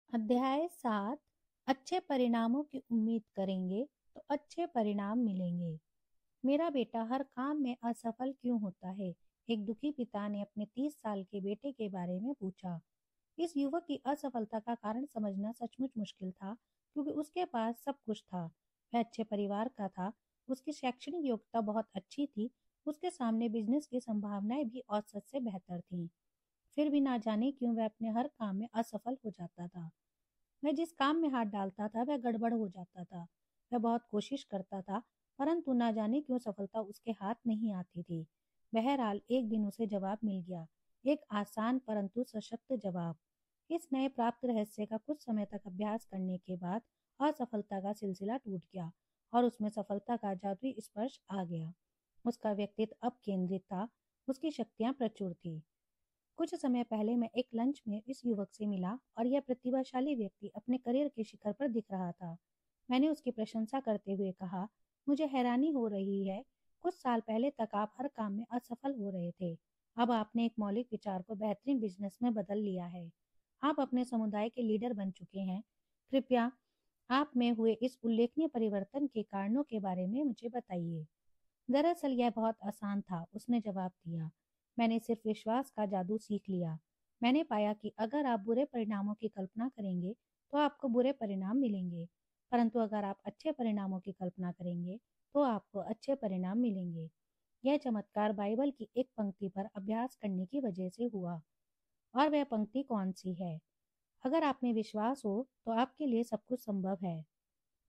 अध्याय 7। अच्छे परिणामों की उम्मीद करेंगे तो अच्छे परिणाम मिलेंगे। मेरा बेटा हर काम में असफल क्यों होता है? एक दुखी पिता ने अपने 30 साल के बेटे के बारे में पूछा। इस युवक की असफलता का कारण समझना सचमुच मुश्किल था, क्योंकि उसके पास सब कुछ था। वह अच्छे परिवार का था, उसकी शैक्षणिक योग्यता बहुत अच्छी थी, उसके सामने बिजनेस की संभावनाएं भी औसत से बेहतर थीं। फिर भी ना जाने क्यों वह अपने हर काम में असफल हो जाता था। वह जिस काम में हाथ डालता था वह गड़बड़ हो जाता था। वह बहुत कोशिश करता था, परंतु ना जाने क्यों सफलता उसके हाथ नहीं आती थी। बहरहाल एक दिन उसे जवाब मिल गया, एक आसान परंतु सशक्त जवाब। इस नए प्राप्त रहस्य का कुछ समय तक अभ्यास करने के बाद असफलता का सिलसिला टूट गया और उसमें सफलता का जादुई स्पर्श आ गया। उसका व्यक्तित्व अब केंद्रित था, उसकी शक्तियां प्रचुर थी। कुछ समय पहले मैं एक लंच में इस युवक से मिला और यह प्रतिभाशाली व्यक्ति अपने करियर के शिखर पर दिख रहा था। मैंने उसकी प्रशंसा करते हुए कहा, मुझे हैरानी हो रही है, कुछ साल पहले तक आप हर काम में असफल हो रहे थे। अब आपने एक मौलिक विचार को बेहतरीन बिजनेस में बदल लिया है। आप अपने समुदाय के लीडर बन चुके हैं। कृपया आप में हुए इस उल्लेखनीय परिवर्तन के कारणों के बारे में मुझे बताइए। दरअसल यह बहुत आसान था, उसने जवाब दिया। मैंने सिर्फ विश्वास का जादू सीख लिया। मैंने पाया कि अगर आप बुरे परिणामों की कल्पना करेंगे तो आपको बुरे परिणाम मिलेंगे, परंतु अगर आप अच्छे परिणामों की कल्पना करेंगे तो आपको अच्छे परिणाम मिलेंगे। यह चमत्कार बाइबल की एक पंक्ति पर अभ्यास करने की वजह से हुआ। और वह पंक्ति कौन सी है? अगर आप में विश्वास हो तो आपके लिए सब कुछ संभव है।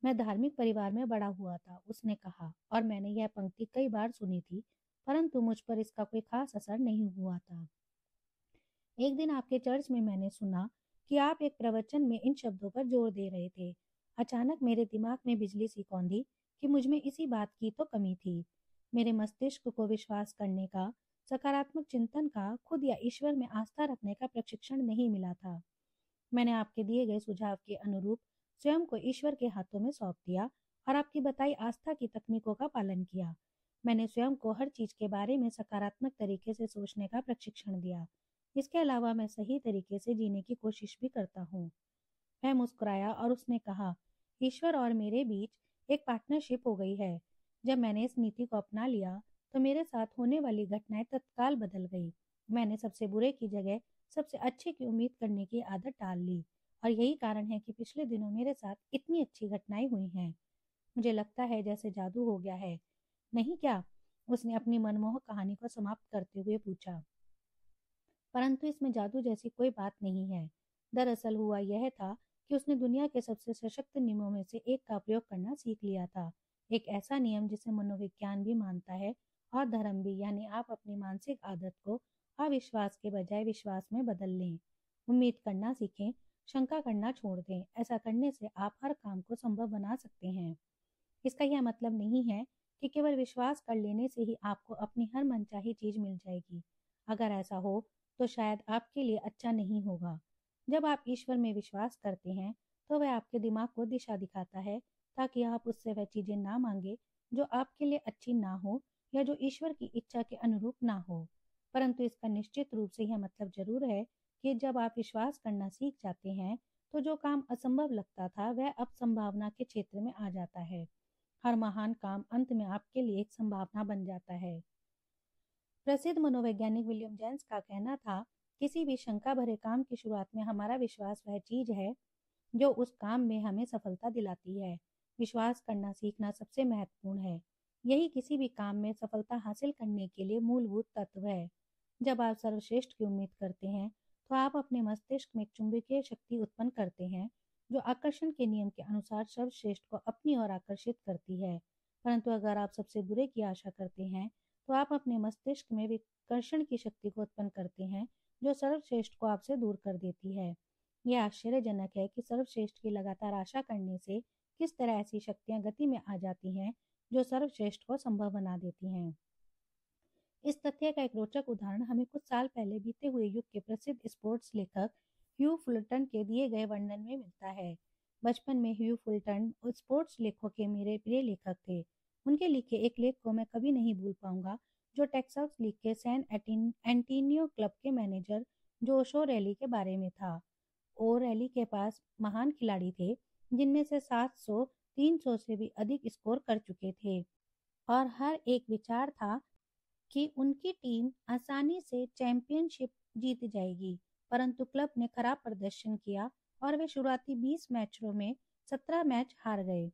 मैं धार्मिक परिवार में बड़ा हुआ था, उसने कहा, और मैंने यह पंक्ति कई बार सुनी थी, परंतु मुझ पर इसका कोई खास असर नहीं हुआ था। एक दिन आपके चर्च में मैंने सुना कि आप एक प्रवचन में इन शब्दों पर जोर दे रहे थे। अचानक मेरे दिमाग में बिजली सी कौंधी कि मुझ में इसी बात की तो कमी थी। मेरे मस्तिष्क को विश्वास करने का, सकारात्मक चिंतन का, खुद या ईश्वर में आस्था रखने का प्रशिक्षण नहीं मिला था। मैंने आपके दिए गए सुझाव के अनुरूप स्वयं को ईश्वर के हाथों में सौंप दिया और आपकी बताई आस्था की तकनीकों का पालन किया। मैंने स्वयं को हर चीज के बारे में सकारात्मक तरीके से सोचने का प्रशिक्षण दिया। इसके अलावा मैं सही तरीके से जीने की कोशिश भी करता हूँ। वह मुस्कुराया और उसने कहा, ईश्वर और मेरे बीच एक पार्टनरशिप हो गई है। जब मैंने इस नीति को अपना लिया तो मेरे साथ होने वाली घटनाएं तत्काल बदल गई। मैंने सबसे बुरे की जगह सबसे अच्छे की उम्मीद करने की आदत टाल ली, और यही कारण है कि पिछले दिनों मेरे साथ इतनी अच्छी घटनाएं हुई हैं। मुझे लगता है जैसे जादू हो गया है, नहीं क्या? उसने अपनी मनमोहक कहानी को समाप्त करते हुए पूछा। परंतु इसमें जादू जैसी कोई बात नहीं है। दरअसल हुआ यह था कि उसने दुनिया के सबसे सशक्त नियमों में से एक का प्रयोग करना सीख लिया था। एक ऐसा नियम जिसे मनोविज्ञान भी मानता है और धर्म भी, यानी आप अपनी मानसिक आदत को अविश्वास के बजाय विश्वास में बदल लें। उम्मीद करना सीखें, शंका करना छोड़ दें। ऐसा करने से आप हर काम को संभव बना सकते हैं। इसका यह मतलब नहीं है कि केवल विश्वास कर लेने से ही आपको अपनी हर मनचाही चीज मिल जाएगी। अगर ऐसा हो तो शायद आपके लिए अच्छा नहीं होगा। जब आप ईश्वर में विश्वास करते हैं तो वह आपके दिमाग को दिशा दिखाता है, ताकि आप उससे वह चीजें ना मांगे जो आपके लिए अच्छी ना हो या जो ईश्वर की इच्छा के अनुरूप ना हो। परंतु इसका निश्चित रूप से यह मतलब जरूर है कि जब आप विश्वास करना सीख जाते हैं तो जो काम असंभव लगता था वह अब संभावना के क्षेत्र में आ जाता है। हर महान काम अंत में आपके लिए एक संभावना बन जाता है। प्रसिद्ध मनोवैज्ञानिक विलियम जेम्स का कहना था, किसी भी शंका भरे काम की शुरुआत में हमारा विश्वास वह चीज है जो उस काम में हमें सफलता दिलाती है। विश्वास करना सीखना सबसे महत्वपूर्ण है। यही किसी भी काम में सफलता हासिल करने के लिए मूलभूत तत्व है। जब आप सर्वश्रेष्ठ की उम्मीद करते हैं तो आप अपने मस्तिष्क में एक चुंबकीय शक्ति उत्पन्न करते हैं जो आकर्षण के नियम के अनुसार सर्वश्रेष्ठ को अपनी ओर आकर्षित करती है। परंतु अगर आप सबसे बुरे की आशा करते हैं तो आप अपने मस्तिष्क में विकर्षण की शक्ति को उत्पन्न करते हैं जो सर्वश्रेष्ठ को आपसे दूर कर देती है। यह आश्चर्यजनक है कि सर्वश्रेष्ठ की लगातार आशा करने से किस तरह ऐसी शक्तियां गति में आ जाती हैं जो सर्वश्रेष्ठ को संभव बना देती हैं। इस तथ्य का एक रोचक उदाहरण हमें कुछ साल पहले बीते हुए युग के प्रसिद्ध स्पोर्ट्स लेखक ह्यू फुलटन के दिए गए वर्णन में मिलता है। बचपन में ह्यू फुलटन स्पोर्ट्स लेखों के मेरे प्रिय लेखक थे। उनके लिखे एक लेख को मैं कभी नहीं भूल पाऊंगा, जो टेक्सास लीग के सैन एंटीनियो क्लब के मैनेजर जोशो रैली के बारे में था। ओरेली के पास महान खिलाड़ी थे जिनमें से 700 300 से भी अधिक स्कोर कर चुके थे और हर एक विचार था कि उनकी टीम आसानी से चैंपियनशिप जीत जाएगी। परंतु क्लब ने खराब प्रदर्शन किया और वे शुरुआती 20 मैचों में 17 मैच हार गए।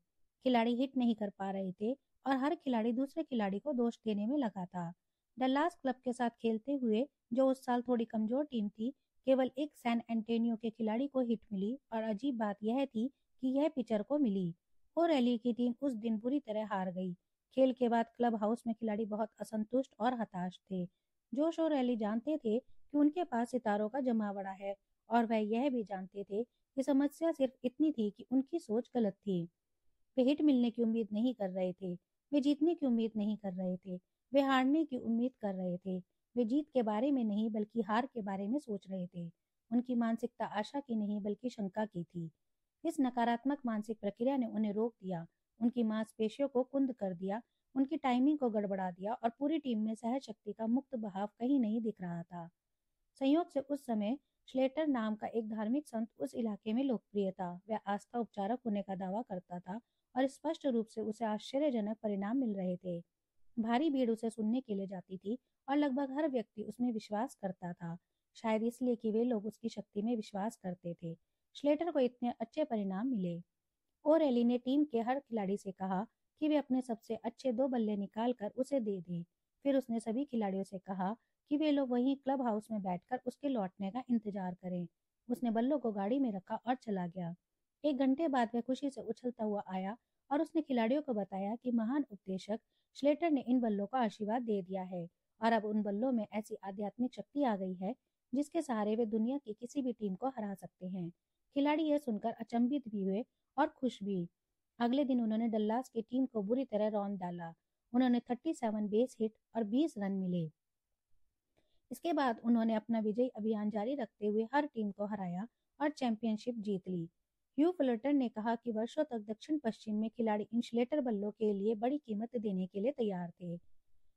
खिलाड़ी हिट नहीं कर पा रहे थे और हर खिलाड़ी दूसरे खिलाड़ी को दोष देने में लगा था। डल्लास क्लब के साथ खेलते हुए, जो उस साल थोड़ी कमजोर टीम थी, केवल एक सैन एंटोनियो के खिलाड़ी को हिट मिली और अजीब बात यह थी कि यह पिचर को मिली। और रैली की टीम उस दिन बुरी तरह हार गई। खेल के बाद क्लब हाउस में खिलाड़ी बहुत असंतुष्ट और हताश थे। जोश और रैली जानते थे कि उनके पास सितारों का जमावड़ा है और वह यह भी जानते थे कि समस्या सिर्फ इतनी थी कि उनकी सोच गलत थी। वे हिट मिलने की उम्मीद नहीं कर रहे थे, वे जीतने की उम्मीद नहीं कर रहे थे, वे हारने की उम्मीद कर रहे थे। वे जीत के बारे में नहीं बल्कि हार के बारे में सोच रहे थे। उनकी मानसिकता आशा की नहीं बल्कि शंका की थी। इस नकारात्मक मानसिक प्रक्रिया ने उन्हें रोक दिया, उनकी मांसपेशियों को कुंद कर दिया, उनकी टाइमिंग को गड़बड़ा दिया और पूरी टीम में सहज शक्ति का मुक्त बहाव कहीं नहीं दिख रहा था। संयोग से उस समय श्लेटर नाम का एक धार्मिक संत उस इलाके में लोकप्रिय था। वह आस्था उपचारक होने का दावा करता था और स्पष्ट रूप से उसे आश्चर्यजनक परिणाम मिल रहे थे। भारी भीड़ उसे सुनने के लिए जाती थी और लगभग हर व्यक्ति उसमें विश्वास करता था, शायद इसलिए कि वे लोग उसकी शक्ति में विश्वास करते थे। श्लेटर को इतने अच्छे परिणाम मिले। और एली ने टीम के हर खिलाड़ी से कहा कि वे अपने सबसे अच्छे 2 बल्ले निकाल कर उसे दे दें। फिर उसने सभी खिलाड़ियों से कहा कि वे लोग वहीं क्लब हाउस में बैठकर उसके लौटने का इंतजार करें। उसने बल्लों को गाड़ी में रखा और चला गया। 1 घंटे बाद वह खुशी से उछलता हुआ आया और उसने खिलाड़ियों को बताया कि महान उपदेशक श्लेटर ने इन बल्लों का आशीर्वाद दे दिया है और अब उन बल्लों में ऐसी आध्यात्मिक शक्ति आ गई है जिसके सहारे वे दुनिया की किसी भी टीम को हरा सकते हैं। खिलाड़ी यह सुनकर अचंभित भी हुए और खुश भी। अगले दिन उन्होंने डल्लास की टीम को बुरी तरह रौंद डाला। उन्होंने 37 बेस हिट और 20 रन मिले। इसके बाद उन्होंने अपना विजयी अभियान जारी रखते हुए हर टीम को हराया और चैंपियनशिप जीत ली। ह्यू फुलटर ने कहा कि वर्षों तक दक्षिण पश्चिम में खिलाड़ी इन श्लेटर बल्लों के लिए बड़ी कीमत देने के लिए तैयार थे।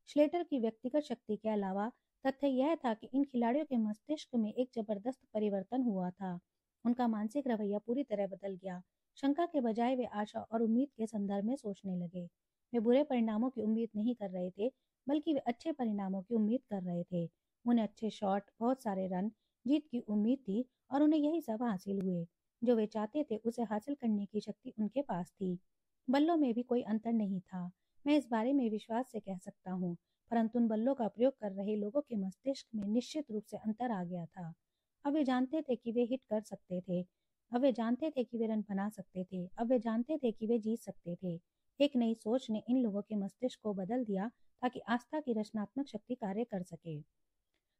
श्लेटर की व्यक्तिगत शक्ति के अलावा तथ्य यह था कि इन खिलाड़ियों के मस्तिष्क में एक जबरदस्त परिवर्तन हुआ था। उनका मानसिक रवैया पूरी तरह बदल गया। शंका के बजाय वे आशा और उम्मीद के संदर्भ में सोचने लगे। वे बुरे परिणामों की उम्मीद नहीं कर रहे थे, बल्कि वे अच्छे परिणामों की उम्मीद कर रहे थे। उन्हें अच्छे शॉट, बहुत सारे रन, जीत की उम्मीद थी और उन्हें यही सब हासिल हुए। जो वे चाहते थे उसे हासिल करने की शक्ति उनके पास थी। बल्लों में भी कोई अंतर नहीं था, मैं इस बारे में विश्वास से कह सकता हूँ, परंतु उन बल्लों का प्रयोग कर रहे लोगों के मस्तिष्क में निश्चित रूप से अंतर आ गया था। अब वे जानते थे कि वे हिट कर सकते थे, अब वे जानते थे कि वे रन बना सकते थे, अब वे जानते थे कि वे जीत सकते थे। एक नई सोच ने इन लोगों के मस्तिष्क को बदल दिया ताकि आस्था की रचनात्मक शक्ति कार्य कर सके।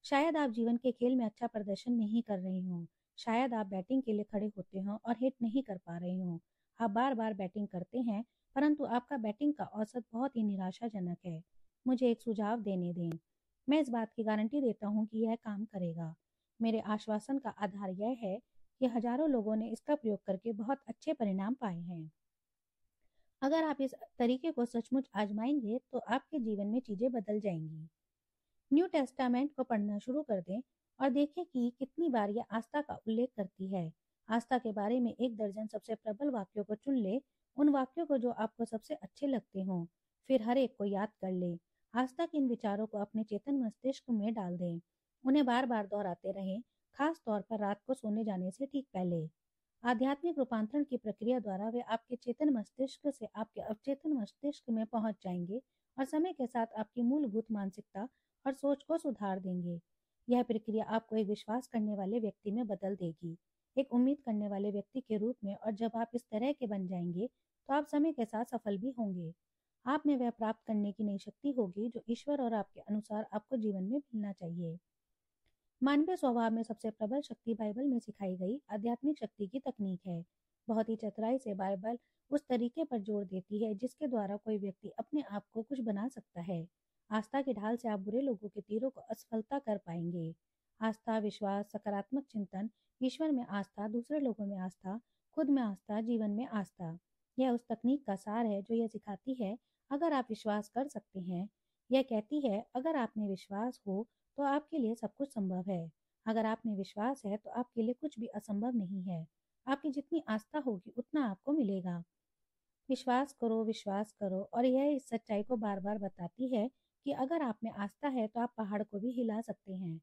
शायद आप जीवन के खेल में अच्छा प्रदर्शन नहीं कर रहे हो, शायद आप बैटिंग के लिए खड़े होते हो और हिट नहीं कर पा रहे हो। आप बार बार बैटिंग करते हैं, परंतु आपका बैटिंग का औसत बहुत ही निराशाजनक है। मुझे एक सुझाव देने दें। मैं इस बात की गारंटी देता हूँ कि यह काम करेगा। मेरे आश्वासन का आधार यह है कि हजारों लोगों ने इसका प्रयोग करके बहुत अच्छे परिणाम पाए हैं। अगर आप इस तरीके को सचमुच आजमाएंगे तो आपके जीवन में चीजें बदल जाएंगी। न्यू टेस्टामेंट को पढ़ना शुरू कर दें और देखें कि कितनी बार यह आस्था का उल्लेख करती है। आस्था के बारे में 1 दर्जन सबसे प्रबल वाक्यों को चुन ले, उन वाक्यों को जो आपको सबसे अच्छे लगते हों, फिर हर एक को याद कर ले। आस्था के इन विचारों को अपने चेतन मस्तिष्क में डाल दें, उन्हें बार बार दोहराते रहें, खास तौर पर रात को सोने जाने से ठीक पहले। आध्यात्मिक रूपांतरण की प्रक्रिया द्वारा वे आपके चेतन मस्तिष्क से आपके अवचेतन मस्तिष्क में पहुंच जाएंगे और समय के साथ आपकी मूलभूत मानसिकता और सोच को सुधार देंगे। यह प्रक्रिया आपको एक विश्वास करने वाले व्यक्ति में बदल देगी, एक उम्मीद करने वाले व्यक्ति के रूप में, और जब आप इस तरह के बन जाएंगे तो आप समय के साथ सफल भी होंगे। आप में वह प्राप्त करने की नई शक्ति होगी जो ईश्वर और आपके अनुसार आपको जीवन में मिलना चाहिए। मानवीय स्वभाव में सबसे प्रबल शक्ति बाइबल में सिखाई गई आध्यात्मिक शक्ति की तकनीक है। बहुत ही चतुराई से बाइबल उस तरीके पर जोर देती है जिसके द्वारा कोई व्यक्ति अपने आप को कुछ बना सकता है। आस्था की ढाल से आप बुरे लोगों के तीरों को असफलता कर पाएंगे। आस्था, विश्वास, सकारात्मक चिंतन, ईश्वर में आस्था, दूसरे लोगों में आस्था, खुद में आस्था, जीवन में आस्था, यह उस तकनीक का सार है जो यह सिखाती है अगर आप विश्वास कर सकते हैं। यह कहती है अगर आप में विश्वास हो तो आपके लिए सब कुछ संभव है। अगर आप में विश्वास है तो आपके लिए कुछ भी असंभव नहीं है। आपकी जितनी आस्था होगी उतना आपको मिलेगा। विश्वास करो, और यह इस सच्चाई को बार बार बताती है कि अगर आप में आस्था है तो आप पहाड़ को भी हिला सकते हैं।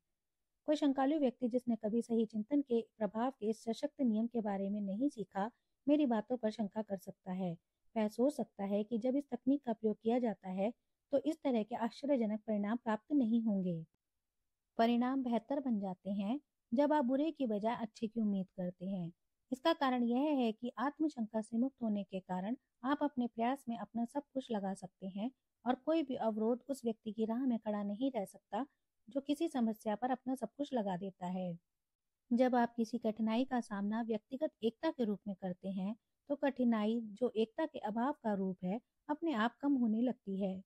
कोई शंकालु व्यक्ति जिसने कभी सही चिंतन के प्रभाव के इस सशक्त नियम के बारे में नहीं सीखा, मेरी बातों पर शंका कर सकता है। वह सोच सकता है कि जब इस तकनीक का प्रयोग किया जाता है तो इस तरह के आश्चर्यजनक परिणाम प्राप्त नहीं होंगे। परिणाम बेहतर बन जाते हैं जब आप बुरे की बजाय अच्छे की उम्मीद करते हैं। इसका कारण यह है कि आत्मशंका से मुक्त होने के कारण आप अपने प्रयास में अपना सब कुछ लगा सकते हैं, और कोई भी अवरोध उस व्यक्ति की राह में खड़ा नहीं रह सकता जो किसी समस्या पर अपना सब कुछ लगा देता है। जब आप किसी कठिनाई का सामना व्यक्तिगत एकता के रूप में करते हैं, तो कठिनाई जो एकता के अभाव का रूप है, अपने आप कम होने लगती है।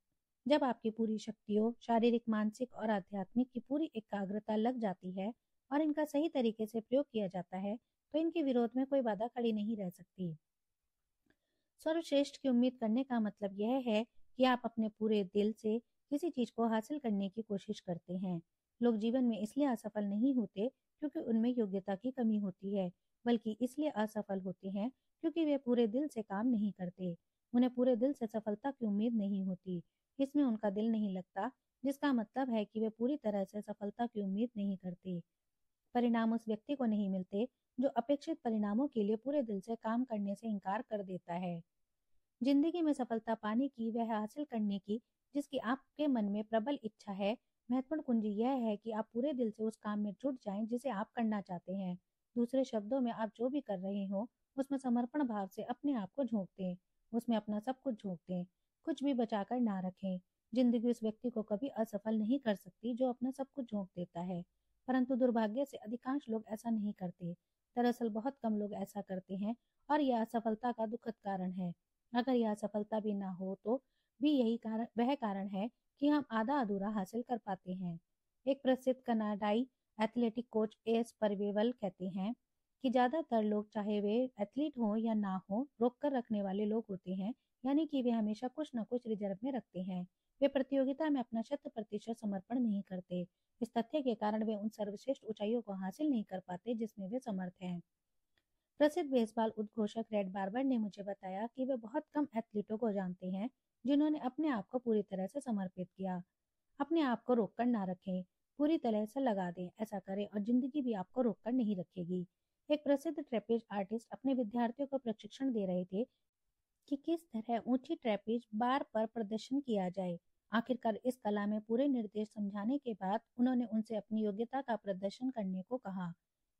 जब आपकी पूरी शक्तियों, शारीरिक, मानसिक और आध्यात्मिक की पूरी एकाग्रता लग जाती है और इनका सही तरीके से प्रयोग किया जाता है, तो इनके विरोध में कोई बाधा खड़ी नहीं रह सकती। सर्वश्रेष्ठ की उम्मीद करने का मतलब यह है कि आप अपने पूरे दिल से किसी चीज को हासिल करने की कोशिश करते हैं। लोग जीवन में इसलिए असफल नहीं होते क्योंकि उनमें योग्यता की कमी होती है, बल्कि इसलिए असफल होते हैं क्योंकि वे पूरे दिल से काम नहीं करते। उन्हें पूरे दिल से सफलता की उम्मीद नहीं होती, इसमें उनका दिल नहीं लगता, जिसका मतलब है कि वे पूरी तरह से सफलता की उम्मीद नहीं करते। परिणाम उस व्यक्ति को नहीं मिलते जो अपेक्षित परिणामों के लिए पूरे दिल से काम करने से इनकार कर देता है। जिंदगी में सफलता पाने की, वह हासिल करने की जिसकी आपके मन में प्रबल इच्छा है, महत्वपूर्ण कुंजी यह है कि आप पूरे दिल से उस काम में जुट जाएं जिसे आप करना चाहते हैं। दूसरे शब्दों में, आप जो भी कर रहे हो उसमें समर्पण भाव से अपने आप को झोंक दें, उसमें अपना सब कुछ झोंक दें, कुछ भी बचाकर ना रखें। जिंदगी उस व्यक्ति को कभी असफल नहीं कर सकती जो अपना सब कुछ झोंक देता है, परंतु दुर्भाग्य से अधिकांश लोग ऐसा नहीं करते। दरअसल बहुत कम लोग ऐसा करते हैं, और यह असफलता का दुखद कारण है। अगर यह सफलता भी ना हो तो भी यही कारण वह कारण है कि हम आधा अधूरा हासिल कर पाते हैं। एक प्रसिद्ध कनाडाई एथलेटिक कोच एस परवेवल कहते हैं कि ज्यादातर लोग, चाहे वे एथलीट हो या ना हो, रोक कर रखने वाले लोग होते हैं, यानी कि वे हमेशा कुछ न कुछ रिजर्व में रखते हैं। वे प्रतियोगिता में अपना 100% समर्पण नहीं करते। इस तथ्य के कारण वे उन सर्वश्रेष्ठ ऊंचाइयों को हासिल नहीं कर पाते जिसमें वे समर्थ हैं। प्रसिद्ध बेसबॉल उद्घोषक रेड बार्बर ने मुझे बताया कि वे बहुत कम एथलीटों को जानते हैं जिन्होंने अपने आप को पूरी तरह से समर्पित किया। अपने आप को रोक कर ना रखें, पूरी तरह से लगा दें। ऐसा करें और जिंदगी भी आपको रोक कर नहीं रखेगी। एक प्रसिद्ध ट्रेपेज आर्टिस्ट अपने विद्यार्थियों को प्रशिक्षण दे रहे थे कि किस तरह ऊंची ट्रेपेज बार पर प्रदर्शन किया जाए। आखिरकार इस कला में पूरे निर्देश समझाने के बाद उन्होंने उनसे अपनी योग्यता का प्रदर्शन करने को कहा।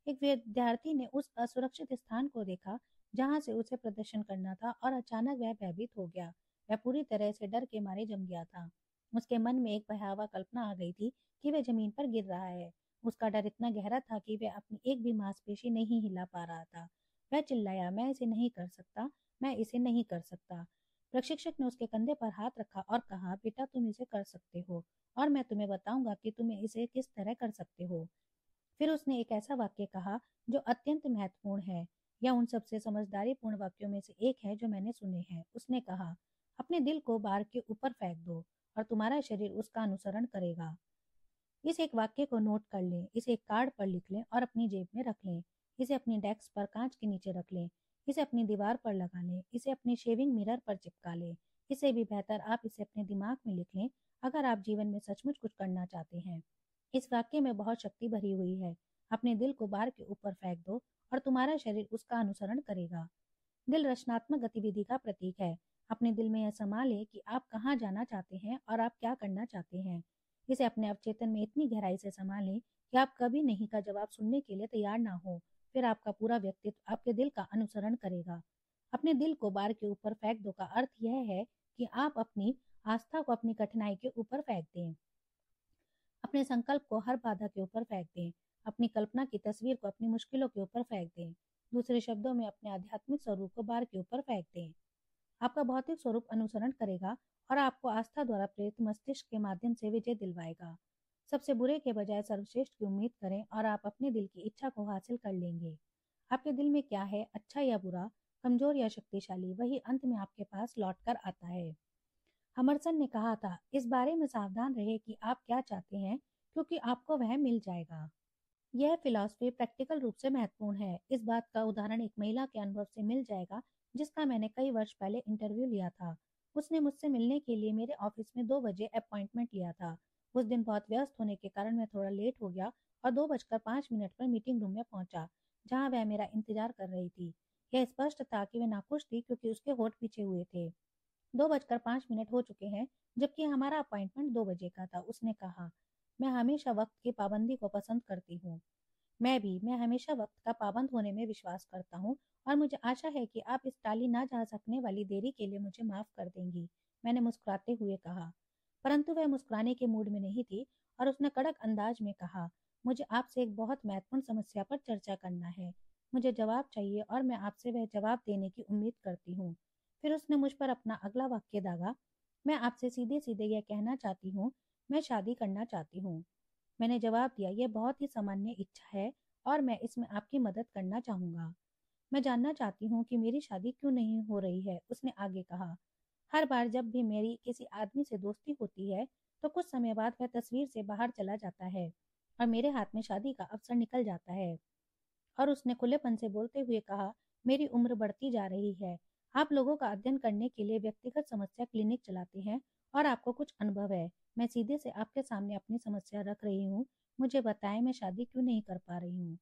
एक विद्यार्थी ने उस असुरक्षित स्थान को देखा जहां से उसे प्रदर्शन करना था, और अचानक वह भयभीत हो गया। वह पूरी तरह से डर के मारे जम गया था। उसके मन में एक भयावह कल्पना आ गई थी कि वह जमीन पर गिर रहा है। उसका डर इतना गहरा था कि वह अपनी एक भी मांसपेशी नहीं हिला पा रहा था। वह चिल्लाया, मैं इसे नहीं कर सकता, मैं इसे नहीं कर सकता। प्रशिक्षक ने उसके कंधे पर हाथ रखा और कहा, बेटा तुम इसे कर सकते हो, और मैं तुम्हें बताऊंगा कि तुम इसे किस तरह कर सकते हो। फिर उसने एक ऐसा वाक्य कहा जो अत्यंत महत्वपूर्ण है। यह उन सबसे समझदारीपूर्ण वाक्यों में से एक है जो मैंने सुने हैं। उसने कहा, अपने दिल को बार के ऊपर फेंक दो और तुम्हारा शरीर उसका अनुसरण करेगा। इस एक वाक्य को नोट कर लें, इसे एक कार्ड पर लिख लें और अपनी जेब में रख लें। इसे अपनी डेस्क पर कांच के नीचे रख लें। इसे अपनी दीवार पर लगा लें। इसे अपने शेविंग मिरर पर चिपका लें। इससे भी बेहतर, आप इसे अपने दिमाग में लिख लें अगर आप जीवन में सचमुच कुछ करना चाहते हैं। इस वाक्य में बहुत शक्ति भरी हुई है। अपने दिल को बार के ऊपर फेंक दो और तुम्हारा शरीर उसका अनुसरण करेगा। दिल रचनात्मक गतिविधि का प्रतीक है। अपने दिल में यह समा लें कि आप कहाँ जाना चाहते हैं और आप क्या करना चाहते हैं। इसे अपने अवचेतन में इतनी गहराई से समा लें कि आप कभी नहीं का जवाब सुनने के लिए तैयार ना हो। फिर आपका पूरा व्यक्तित्व आपके दिल का अनुसरण करेगा। अपने दिल को बार के ऊपर फेंक दो का अर्थ यह है कि आप अपनी आस्था को अपनी कठिनाई के ऊपर फेंक दें। अपने संकल्प को हर बाधा के ऊपर फेंक दें। अपनी कल्पना की तस्वीर को अपनी मुश्किलों के ऊपर फेंक दें। दूसरे शब्दों में, अपने आध्यात्मिक स्वरूप को बार के ऊपर फेंक दें। आपका भौतिक स्वरूप अनुसरण करेगा और आपको आस्था द्वारा प्रेरित मस्तिष्क के माध्यम से विजय दिलवाएगा। सबसे बुरे के बजाय सर्वश्रेष्ठ की उम्मीद करें और आप अपने दिल की इच्छा को हासिल कर लेंगे। आपके दिल में क्या है, अच्छा या बुरा, कमजोर या शक्तिशाली, वही अंत में आपके पास लौट कर आता है। हमरसन ने कहा था, इस बारे में सावधान रहे कि आप क्या चाहते हैं, क्योंकि आपको वह मिल जाएगा। यह फिलॉसफी प्रैक्टिकल रूप से महत्वपूर्ण है। इस बात का उदाहरण एक महिला के अनुभव से मिल जाएगा जिसका मैंने कई वर्ष पहले इंटरव्यू लिया था। उसने मुझसे मिलने के लिए मेरे ऑफिस में 2 बजे अपॉइंटमेंट लिया था। उस दिन बहुत व्यस्त होने के कारण मैं थोड़ा लेट हो गया और 2:05 पर मीटिंग रूम में पहुंचा, जहां वह मेरा इंतजार कर रही थी। यह स्पष्ट था कि वह नाखुश थी क्योंकि उसके होठ पीछे हुए थे। 2:05 हो चुके हैं, जबकि हमारा अपॉइंटमेंट 2 बजे का था। उसने कहा, मैं हमेशा वक्त की पाबंदी को पसंद करती हूँ। मैं हमेशा वक्त का पाबंद होने में विश्वास करता हूँ और मुझे आशा है कि आप इस टाली ना जा सकने वाली देरी के लिए मुझे माफ कर देंगी, मैंने मुस्कुराते हुए कहा। परंतु वह मुस्कुराने के मूड में नहीं थी और उसने कड़क अंदाज में कहा, मुझे आपसे एक बहुत महत्वपूर्ण समस्या पर चर्चा करना है। मुझे जवाब चाहिए और मैं आपसे वह जवाब देने की उम्मीद करती हूँ। फिर उसने मुझ पर अपना अगला वाक्य दागा, मैं आपसे सीधे सीधे यह कहना चाहती हूँ, मैं शादी करना चाहती हूँ। मैंने जवाब दिया, यह बहुत ही सामान्य इच्छा है और मैं इसमें आपकी मदद करना चाहूंगा। मैं जानना चाहती हूँ कि मेरी शादी क्यों नहीं हो रही है, उसने आगे कहा। हर बार जब भी मेरी किसी आदमी से दोस्ती होती है तो कुछ समय बाद वह तस्वीर से बाहर चला जाता है और मेरे हाथ में शादी का अवसर निकल जाता है। और उसने खुलेपन से बोलते हुए कहा, मेरी उम्र बढ़ती जा रही है। आप लोगों का अध्ययन करने के लिए व्यक्तिगत समस्या क्लिनिक चलाते हैं और आपको कुछ अनुभव है। मैं सीधे से आपके सामने अपनी समस्या रख रही हूँ। मुझे बताएं, मैं शादी क्यों नहीं कर पा रही हूँ।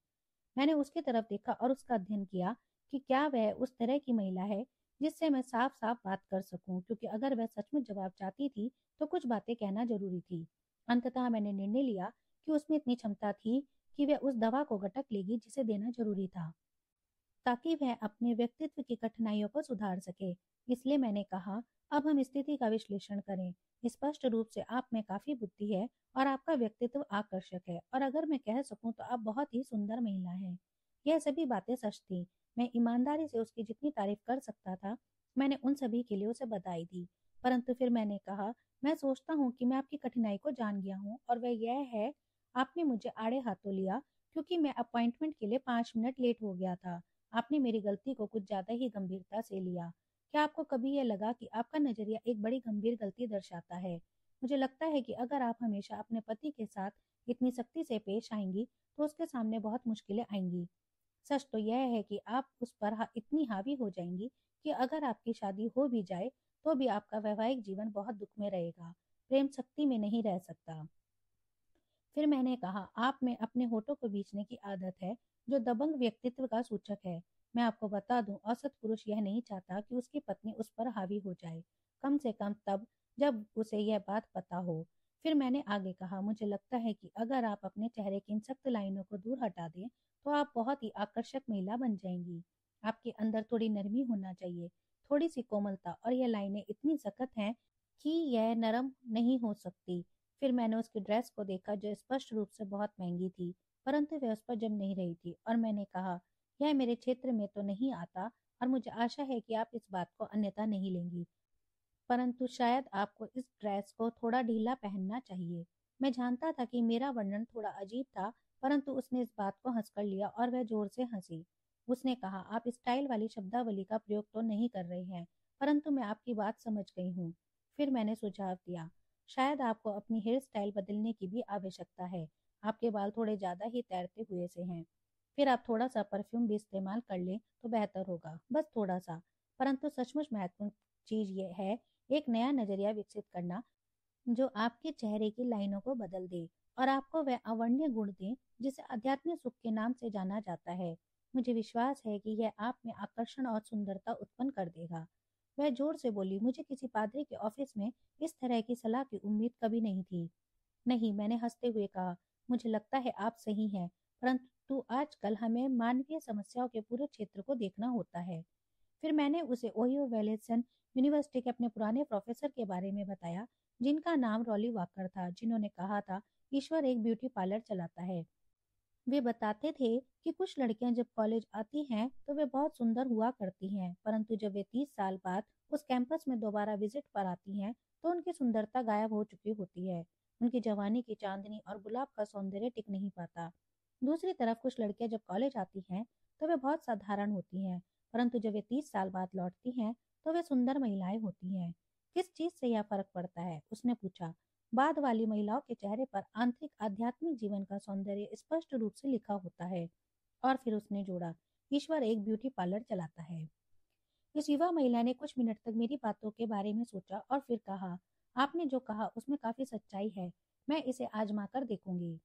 मैंने उसकी तरफ देखा और उसका अध्ययन किया कि क्या वह उस तरह की महिला है जिससे मैं साफ साफ बात कर सकूं, क्योंकि अगर वह सचमुच जवाब चाहती थी तो कुछ बातें कहना जरूरी थी। अंततः मैंने निर्णय लिया कि उसमें इतनी क्षमता थी कि वह उस दवा को गटक लेगी जिसे देना जरूरी था, ताकि वह अपने व्यक्तित्व की कठिनाइयों को सुधार सके। इसलिए मैंने कहा, अब हम स्थिति का विश्लेषण करें। स्पष्ट रूप से आप में काफी बुद्धि है और आपका व्यक्तित्व आकर्षक है और अगर मैं कह सकूं तो आप बहुत ही सुंदर महिला हैं। यह सभी बातें सच थी। मैं ईमानदारी से उसकी जितनी तारीफ कर सकता था मैंने उन सभी के लिए उसे बधाई दी। परंतु फिर मैंने कहा, मैं सोचता हूँ कि मैं आपकी कठिनाई को जान गया हूँ और वह यह है, आपने मुझे आड़े हाथों लिया क्योंकि मैं अपॉइंटमेंट के लिए 5 मिनट लेट हो गया था। आपने मेरी गलती को कुछ ज्यादा ही गंभीरता से लिया। क्या आपको कभी यह लगा कि आपका नजरिया एक बड़ी गंभीर गलती दर्शाता है? मुझे लगता है कि अगर आप हमेशा अपने पति के साथ इतनी सख्ती से पेश आएंगी तो उसके सामने बहुत मुश्किलें आएंगी। सच तो यह है कि आप उस पर इतनी हावी हो जाएंगी कि अगर आपकी शादी हो भी जाए तो भी आपका वैवाहिक जीवन बहुत दुख में रहेगा। प्रेम शक्ति में नहीं रह सकता। फिर मैंने कहा, आप में अपने होठों को बीचने की आदत है जो दबंग व्यक्तित्व का सूचक है। मैं आपको बता दूं, औसत पुरुष यह नहीं चाहता कि उसकी पत्नी उस पर हावी हो जाए, कम से कम तब जब उसे यह बात पता हो। फिर मैंने आगे कहा, मुझे लगता है कि अगर आप अपने चेहरे की इन सख्त लाइनों को दूर हटा दें तो आप बहुत ही आकर्षक महिला बन जाएंगी। आपके अंदर थोड़ी नरमी होना चाहिए, थोड़ी सी कोमलता, और यह लाइनें इतनी सख्त हैं कि यह नरम नहीं हो सकती। फिर मैंने उसकी ड्रेस को देखा जो स्पष्ट रूप से बहुत महंगी थी, परंतु वह उस पर जम नहीं रही थी, और मैंने कहा, यह मेरे क्षेत्र में तो नहीं आता और मुझे आशा है कि आप इस बात को अन्यथा नहीं लेंगी, परंतु शायद आपको इस ड्रेस को थोड़ा ढीला पहनना चाहिए। मैं जानता था कि मेरा वर्णन थोड़ा अजीब था, परंतु उसने इस बात को हंसकर लिया और वह जोर से हंसी। उसने कहा, आप स्टाइल वाली शब्दावली का प्रयोग तो नहीं कर रहे हैं, परंतु मैं आपकी बात समझ गई हूँ। फिर मैंने सुझाव दिया, शायद आपको अपनी हेयर स्टाइल बदलने की भी आवश्यकता है। आपके बाल थोड़े ज्यादा ही तैरते हुए से हैं। फिर आप थोड़ा सा परफ्यूम भी इस्तेमाल कर लें तो बेहतर होगा, बस थोड़ा सा। परंतु सचमुच महत्वपूर्ण चीज ये है, एक नया नजरिया विकसित करना जो आपके चेहरे की लाइनों को बदल दे और आपको वह अवर्णीय गुण दे जिसे आध्यात्मिक सुख के नाम से जाना जाता है। मुझे विश्वास है कि यह आप में आकर्षण और सुंदरता उत्पन्न कर देगा। वह जोर से बोली, मुझे किसी पादरी के ऑफिस में इस तरह की सलाह की उम्मीद कभी नहीं थी। नहीं, मैंने हंसते हुए कहा, मुझे लगता है आप सही हैं, परंतु आजकल हमें मानवीय समस्याओं के पूरे क्षेत्र को देखना होता है। फिर मैंने उसे ओहियो वेलेसन यूनिवर्सिटी के अपने पुराने प्रोफेसर के बारे में बताया, जिनका नाम रॉली वाकर था, जिन्होंने कहा था, ईश्वर एक ब्यूटी पार्लर चलाता है। वे बताते थे कि कुछ लड़कियां जब कॉलेज आती हैं तो वे बहुत सुंदर हुआ करती हैं, परंतु जब वे 30 साल बाद उस कैंपस में दोबारा विजिट पर आती हैं तो उनकी सुंदरता गायब हो चुकी होती है। उनकी जवानी की चांदनी और गुलाब का सौंदर्य टिक नहीं पाता। दूसरी तरफ कुछ लड़कियां जब कॉलेज आती हैं तो वे बहुत साधारण होती हैं, परंतु जब वे 30 साल बाद लौटती हैं तो वे सुंदर महिलाएं होती हैं। किस चीज से यह फर्क पड़ता है, उसने पूछा। बाद वाली महिलाओं के चेहरे पर आंतरिक आध्यात्मिक जीवन का सौंदर्य स्पष्ट रूप से लिखा होता है। और फिर उसने जोड़ा, ईश्वर एक ब्यूटी पार्लर चलाता है। इस युवा महिला ने कुछ मिनट तक मेरी बातों के बारे में सोचा और फिर कहा, आपने जो कहा उसमें काफी सच्चाई है। मैं इसे आजमा कर देखूंगी।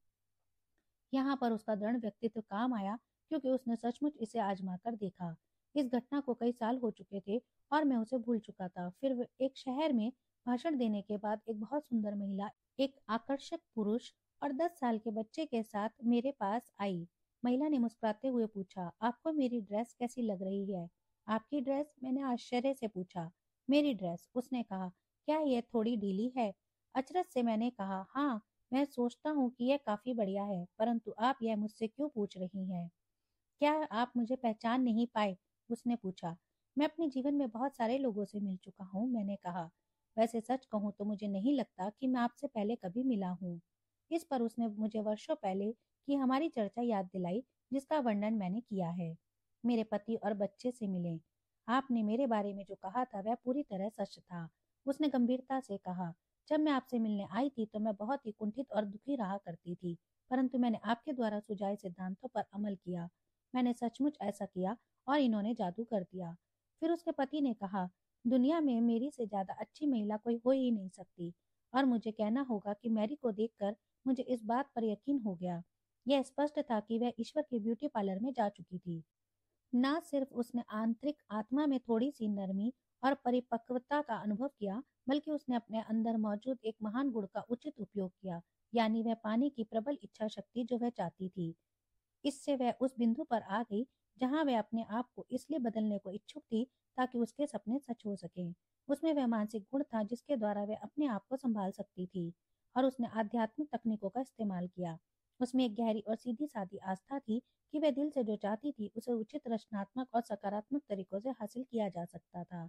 यहाँ पर उसका दृढ़ व्यक्तित्व काम आया, क्योंकि उसने सचमुच इसे आजमा कर देखा। इस घटना को कई साल हो चुके थे और मैं उसे भूल चुका था। फिर एक शहर में भाषण देने के बाद एक बहुत सुंदर महिला एक आकर्षक पुरुष और 10 साल के बच्चे के साथ मेरे पास आई। महिला ने मुस्कुराते हुए पूछा, आपको मेरी ड्रेस कैसी लग रही है? आपकी ड्रेस? मैंने आश्चर्य से पूछा। मेरी ड्रेस, उसने कहा, क्या यह थोड़ी ढीली है? अचरज से मैंने कहा, हाँ, मैं सोचता हूँ कि यह काफी बढ़िया है, परंतु आप यह मुझसे क्यों पूछ रही हैं? क्या आप मुझे पहचान नहीं पाए? उसने पूछा। मैं अपने जीवन में बहुत सारे लोगों से मिल चुका हूँ, मैंने कहा। वैसे सच कहूँ तो मुझे नहीं लगता कि मैं आपसे पहले कभी मिला हूँ। इस पर उसने मुझे वर्षों पहले की हमारी चर्चा याद दिलाई, जिसका वर्णन मैंने किया है। मेरे पति और बच्चे से मिले। आपने मेरे बारे में जो कहा था वह पूरी तरह सच था, उसने गंभीरता से कहा। जब मैं आपसे मिलने आई थी तो मैं बहुत ही कुंठित और दुखी रहा करती थी, परंतु मैंने आपके द्वारा सुझाए सिद्धांतों पर अमल किया। मैंने सचमुच ऐसा किया और इन्होंने जादू कर दिया। फिर उसके पति ने कहा, दुनिया में मेरी से ज्यादा अच्छी महिला कोई हो ही नहीं सकती। और मुझे कहना होगा कि मैरी को देखकर मुझे इस बात पर यकीन हो गया। यह स्पष्ट था कि वह ईश्वर के ब्यूटी पार्लर में जा चुकी थी। न सिर्फ उसने आंतरिक आत्मा में थोड़ी सी नरमी और परिपक्वता का अनुभव किया, बल्कि उसने अपने अंदर मौजूद एक महान गुण का उचित उपयोग किया, यानी वह पाने की प्रबल इच्छा शक्ति जो वह चाहती थी। इससे वह उस बिंदु पर आ गई जहां वह अपने आप को इसलिए बदलने को इच्छुक थी ताकि उसके सपने सच हो सके। उसमें वह मानसिक गुण था जिसके द्वारा वह अपने आप को संभाल सकती थी, और उसने आध्यात्मिक तकनीकों का इस्तेमाल किया। उसमें एक गहरी और सीधी सादी आस्था थी कि वह दिल से जो चाहती थी उसे उचित रचनात्मक और सकारात्मक तरीकों से हासिल किया जा सकता था।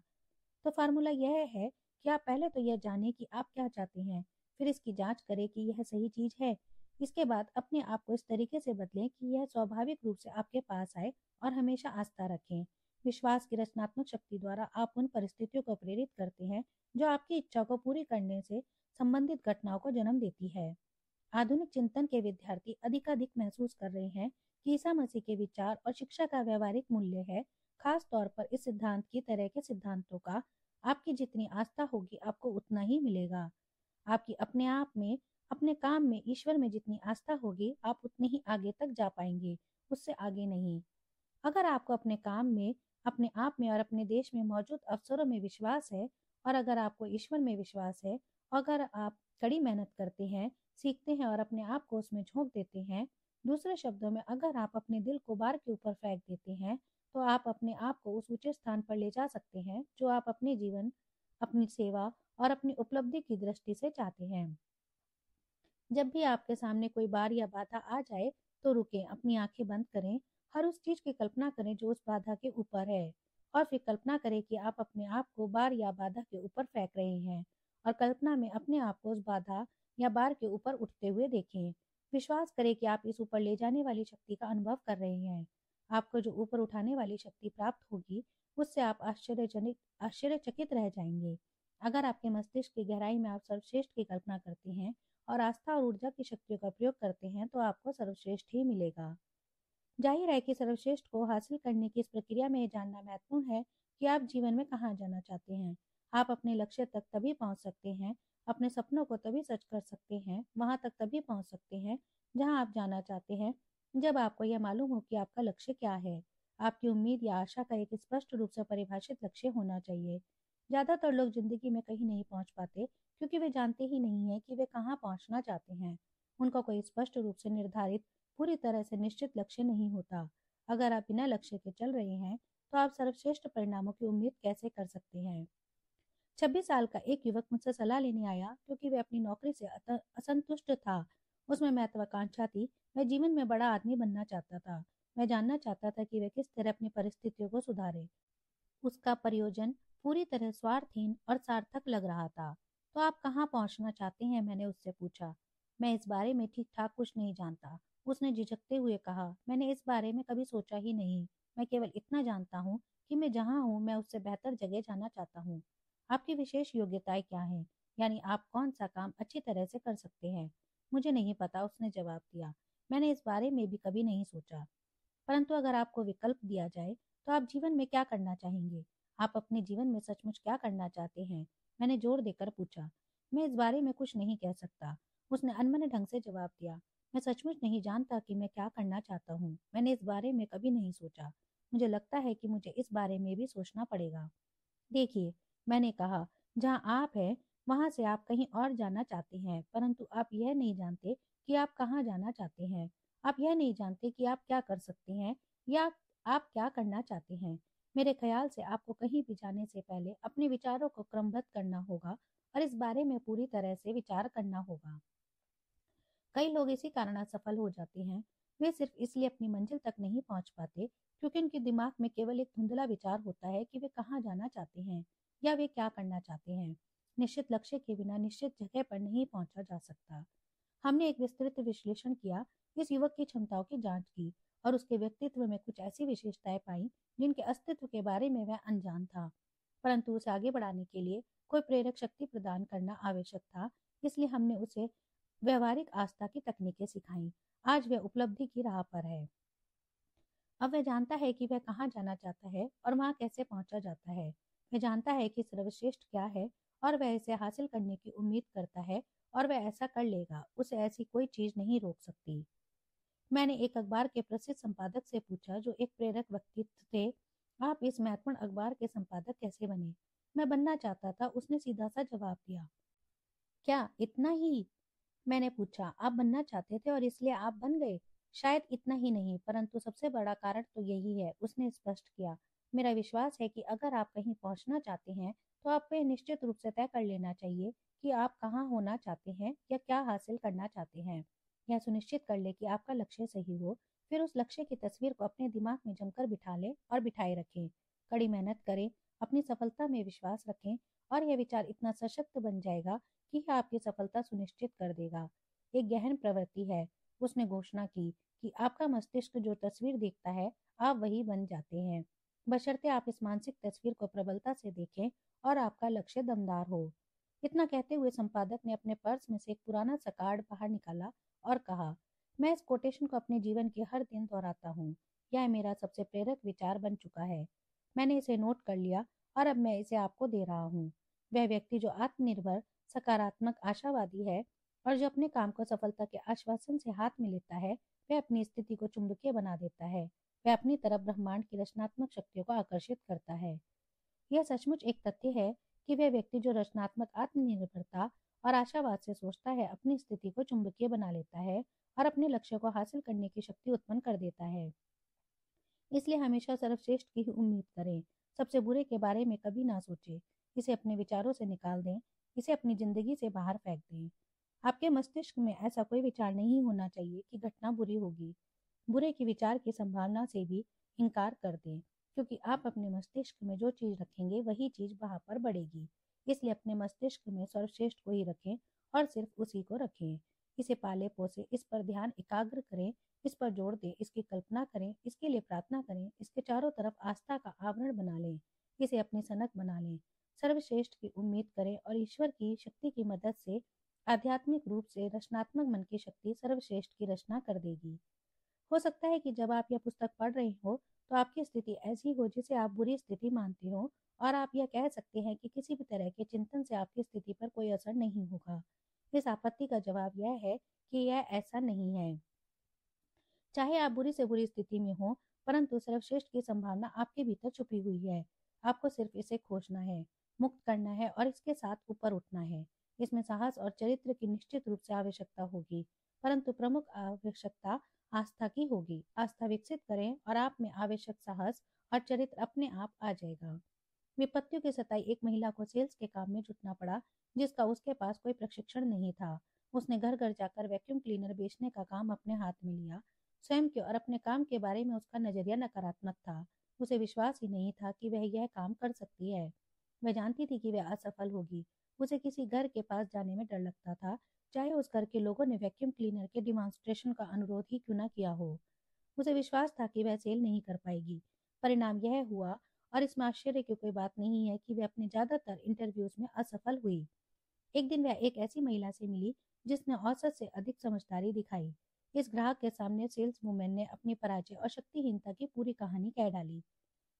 तो फार्मूला यह है कि आप पहले तो यह जानें कि आप क्या चाहते हैं, फिर इसकी जांच करें कि यह सही चीज है। इसके बाद अपने आप को इस तरीके से बदलें कि यह स्वाभाविक रूप से आपके पास आए, और हमेशा आस्था रखें। विश्वास की रचनात्मक शक्ति द्वारा आप उन परिस्थितियों को प्रेरित करते हैं जो आपकी इच्छा को पूरी करने से संबंधित घटनाओं को जन्म देती है। आधुनिक चिंतन के विद्यार्थी अधिकाधिक महसूस कर रहे हैं कि ईसा मसीह के विचार और शिक्षा का व्यवहारिक मूल्य है। खास तौर पर इस सिद्धांत की तरह के सिद्धांतों का, आपकी जितनी आस्था होगी आपको उतना ही मिलेगा। आपकी अपने आप में, अपने काम में ईश्वर में जितनी आस्था होगी आप उतनी ही आगे तक जा पाएंगे, उससे आगे नहीं। अगर आपको अपने काम में, अपने आप में और अपने देश में मौजूद अवसरों में विश्वास है, और अगर आपको ईश्वर में विश्वास है, और अगर आप कड़ी मेहनत करते हैं, सीखते हैं और अपने आप को उसमें झोंक देते हैं, दूसरे शब्दों में अगर आप अपने दिल को बार के ऊपर फेंक देते हैं, तो आप अपने आप को उस ऊंचे स्थान पर ले जा सकते हैं जो आप अपने जीवन, अपनी सेवा और अपनी उपलब्धि की दृष्टि से चाहते हैं। जब भी आपके सामने कोई बार या बाधा आ जाए तो रुकें, अपनी आंखें बंद करें, हर उस चीज की कल्पना करें जो उस बाधा के ऊपर है, और फिर कल्पना करें कि आप अपने आप को बार या बाधा के ऊपर फेंक रहे हैं, और कल्पना में अपने आप को उस बाधा या बार के ऊपर उठते हुए देखें। विश्वास करें कि आप इस ऊपर ले जाने वाली शक्ति का अनुभव कर रहे हैं। आपको जो ऊपर उठाने वाली शक्ति प्राप्त होगी, उससे आप आश्चर्यचकित रह जाएंगे। अगर आपके मस्तिष्क की गहराई में आप सर्वश्रेष्ठ की कल्पना करते हैं और आस्था और ऊर्जा की शक्तियों का प्रयोग करते हैं, तो आपको सर्वश्रेष्ठ ही मिलेगा। जाहिर है कि सर्वश्रेष्ठ को हासिल करने की इस प्रक्रिया में ये जानना महत्वपूर्ण है कि आप जीवन में कहाँ जाना चाहते हैं। आप अपने लक्ष्य तक तभी पहुंच सकते हैं, अपने सपनों को तभी सच कर सकते हैं, वहां तक तभी पहुंच सकते हैं जहां आप जाना चाहते हैं, जब आपको यह मालूम हो कि आपका लक्ष्य क्या है। आपकी उम्मीद या आशा का एक स्पष्ट रूप से परिभाषित लक्ष्य होना चाहिए। ज्यादातर लोग जिंदगी में कहीं नहीं पहुंच पाते, क्योंकि वे जानते ही नहीं है कि वे कहाँ पहुंचना चाहते हैं। उनका कोई स्पष्ट रूप से निर्धारित, पूरी तरह से निश्चित लक्ष्य नहीं होता। अगर आप बिना लक्ष्य के चल रहे हैं, तो आप सर्वश्रेष्ठ परिणामों की उम्मीद कैसे कर सकते हैं? 26 साल का एक युवक मुझसे सलाह लेने आया, क्योंकि वह अपनी नौकरी से असंतुष्ट था। उसमें महत्वाकांक्षा थी। वह जीवन में बड़ा आदमी बनना चाहता था। मैं जानना चाहता था कि वह किस तरह अपनी परिस्थितियों को सुधारे। उसका प्रयोजन पूरी तरह स्वार्थहीन और सार्थक लग रहा था। तो आप कहाँ पहुंचना चाहते हैं? मैंने उससे पूछा। मैं इस बारे में ठीक ठाक कुछ नहीं जानता, उसने झिझकते हुए कहा। मैंने इस बारे में कभी सोचा ही नहीं। मैं केवल इतना जानता हूँ कि मैं जहाँ हूँ मैं उससे बेहतर जगह जाना चाहता हूँ। आपकी विशेष योग्यताएं क्या हैं? यानी आप कौन सा काम अच्छी तरह से कर सकते हैं? मुझे नहीं पता, उसने जवाब दिया। मैंने इस बारे में भी कभी नहीं सोचा। परंतु अगर आपको विकल्प दिया जाए तो आप जीवन में क्या करना चाहेंगे? आप अपने जीवन में सचमुच क्या करना चाहते हैं? मैंने जोर देकर पूछा। मैं इस बारे में कुछ नहीं कह सकता, उसने अनमने ढंग से जवाब दिया। मैं सचमुच नहीं जानता कि मैं क्या करना चाहता हूँ। मैंने इस बारे में कभी नहीं सोचा। मुझे लगता है कि मुझे इस बारे में भी सोचना पड़ेगा। देखिए, मैंने कहा, जहाँ आप हैं वहां से आप कहीं और जाना चाहते हैं, परंतु आप यह नहीं जानते कि आप कहाँ जाना चाहते हैं। आप यह नहीं जानते कि आप क्या कर सकते हैं या आप क्या करना चाहते हैं। मेरे ख्याल से आपको कहीं भी जाने से पहले अपने विचारों को क्रमबद्ध करना होगा और इस बारे में पूरी तरह से विचार करना होगा। कई लोग इसी कारण असफल हो जाते हैं। वे सिर्फ इसलिए अपनी मंजिल तक नहीं पहुंच पाते क्योंकि उनके दिमाग में केवल एक धुंधला विचार होता है कि वे कहाँ जाना चाहते हैं या वे क्या करना चाहते हैं। निश्चित लक्ष्य के बिना निश्चित जगह पर नहीं पहुंचा जा सकता। हमने एक विस्तृत विश्लेषण किया, इस युवक की क्षमताओं की जांच की और उसके व्यक्तित्व में कुछ ऐसी विशेषताएं पाई जिनके अस्तित्व के बारे में वह अनजान था। परंतु उसे आगे बढ़ाने के लिए कोई प्रेरक शक्ति प्रदान करना आवश्यक था। इसलिए हमने उसे व्यवहारिक आस्था की तकनीकें सिखाई। आज वह उपलब्धि की राह पर है। अब वह जानता है कि वह कहाँ जाना चाहता है और वहाँ कैसे पहुंचा जाता है। वह जानता है कि सर्वश्रेष्ठ क्या है और वह इसे हासिल करने की उम्मीद करता है और वह ऐसा कर लेगा। उसे ऐसी कोई चीज नहीं रोक सकती। मैंने एक अखबार के प्रसिद्ध संपादक से पूछा जो एक प्रेरक व्यक्तित्व थे, आप इस महत्वपूर्ण अखबार के संपादक कैसे बने? मैं बनना चाहता था, उसने सीधा सा जवाब दिया। क्या इतना ही? मैंने पूछा। आप बनना चाहते थे और इसलिए आप बन गए? शायद इतना ही नहीं, परंतु सबसे बड़ा कारण तो यही है, उसने स्पष्ट किया। मेरा विश्वास है कि अगर आप कहीं पहुंचना चाहते हैं तो आपको यह निश्चित रूप से तय कर लेना चाहिए कि आप कहाँ होना चाहते हैं या क्या हासिल करना चाहते हैं। यह सुनिश्चित कर ले कि आपका लक्ष्य सही हो। फिर उस लक्ष्य की तस्वीर को अपने दिमाग में जमकर बिठा लें और बिठाए रखें। कड़ी मेहनत करें, अपनी सफलता में विश्वास रखें और यह विचार इतना सशक्त बन जाएगा कि यह आपकी सफलता सुनिश्चित कर देगा। एक गहन प्रवृत्ति है, उसने घोषणा की, कि आपका मस्तिष्क जो तस्वीर देखता है आप वही बन जाते हैं, बशर्ते आप इस मानसिक तस्वीर को प्रबलता से देखें और आपका लक्ष्य दमदार हो। इतना कहते हुए संपादक ने अपने पर्स में से एक पुराना सा कार्ड बाहर निकाला और कहा, मैं इस कोटेशन को अपने जीवन के हर दिन दोहराता हूँ। यह मेरा सबसे प्रेरक विचार बन चुका है। मैंने इसे नोट कर लिया और अब मैं इसे आपको दे रहा हूँ। वह व्यक्ति जो आत्मनिर्भर, सकारात्मक, आशावादी है और जो अपने काम को सफलता के आश्वासन से हाथ में लेता है, वह अपनी स्थिति को चुंबकीय बना देता है। वह अपनी तरफ ब्रह्मांड की रचनात्मक शक्तियों को आकर्षित करता है। यह सचमुच एक तथ्य है कि वह व्यक्ति जो रचनात्मक, आत्मनिर्भरता और आशावाद से सोचता है, अपनी स्थिति को चुंबकीय बना लेता है और अपने लक्ष्य को हासिल करने की शक्ति उत्पन्न कर देता है। इसलिए हमेशा सर्वश्रेष्ठ की ही उम्मीद करें। सबसे बुरे के बारे में कभी ना सोचें। इसे अपने विचारों से निकाल दें। इसे अपनी जिंदगी से बाहर फेंक दें। आपके मस्तिष्क में ऐसा कोई विचार नहीं होना चाहिए कि घटना बुरी होगी। बुरे के विचार की संभावना से भी इनकार कर दें, क्योंकि आप अपने मस्तिष्क में जो चीज रखेंगे वही चीज वहां पर बढ़ेगी। इसलिए अपने मस्तिष्क में सर्वश्रेष्ठ को ही रखें और सिर्फ उसी को रखें। इसे पाले पोसे, इस पर ध्यान एकाग्र करें, इस पर जोर दें, इसकी कल्पना करें, इसके लिए प्रार्थना करें, इसके चारों तरफ आस्था का आवरण बना लें, इसे अपनी सनक बना लें। सर्वश्रेष्ठ की उम्मीद करें और ईश्वर की शक्ति की मदद से आध्यात्मिक रूप से रचनात्मक मन की शक्ति सर्वश्रेष्ठ की रचना कर देगी। हो सकता है कि जब आप यह पुस्तक पढ़ रहे हो तो आपकी स्थिति ऐसी हो जिसे आप बुरी स्थिति मानते हो और आप यह कह सकते हैं कि किसी भी तरह के चिंतन से आपकी स्थिति पर कोई असर नहीं होगा। इस आपत्ति का जवाब यह है कि यह ऐसा नहीं है। चाहे आप बुरी से बुरी स्थिति में हो, परंतु सर्वश्रेष्ठ की संभावना आपके भीतर छुपी हुई है। आपको सिर्फ इसे खोजना है, मुक्त करना है और इसके साथ ऊपर उठना है। इसमें साहस और चरित्र की निश्चित रूप से आवश्यकता होगी, परंतु प्रमुख आवश्यकता आस्था की होगी। आस्था विकसित करें और आप में आवश्यक साहस और चरित्र अपने आप आ जाएगा। विपत्तियों की सताई एक महिला को सेल्स के काम में जुटना पड़ा, जिसका उसके पास कोई प्रशिक्षण नहीं था। उसने घर घर जाकर वैक्यूम क्लीनर बेचने का काम अपने हाथ में लिया। स्वयं के और अपने काम के बारे में उसका नजरिया नकारात्मक था। उसे विश्वास ही नहीं था कि वह यह काम कर सकती है। वह जानती थी कि वह असफल होगी। उसे किसी घर के पास जाने में डर लगता था, चाहे उस घर के लोगों ने वैक्यूम क्लीनर के डिमॉन्स्ट्रेशन का अनुरोध ही क्यों न किया हो। उसे विश्वास था कि वह सेल नहीं कर पाएगी। परिणाम यह हुआ, और इसमें आश्चर्य की कोई बात नहीं है, कि वह अपने ज्यादातर इंटरव्यूज में असफल हुई। एक दिन वह एक ऐसी महिला से मिली जिसने औसत से अधिक समझदारी दिखाई। इस ग्राहक के सामने सेल्स वुमेन ने अपनी पराजय और शक्तिहीनता की पूरी कहानी कह डाली।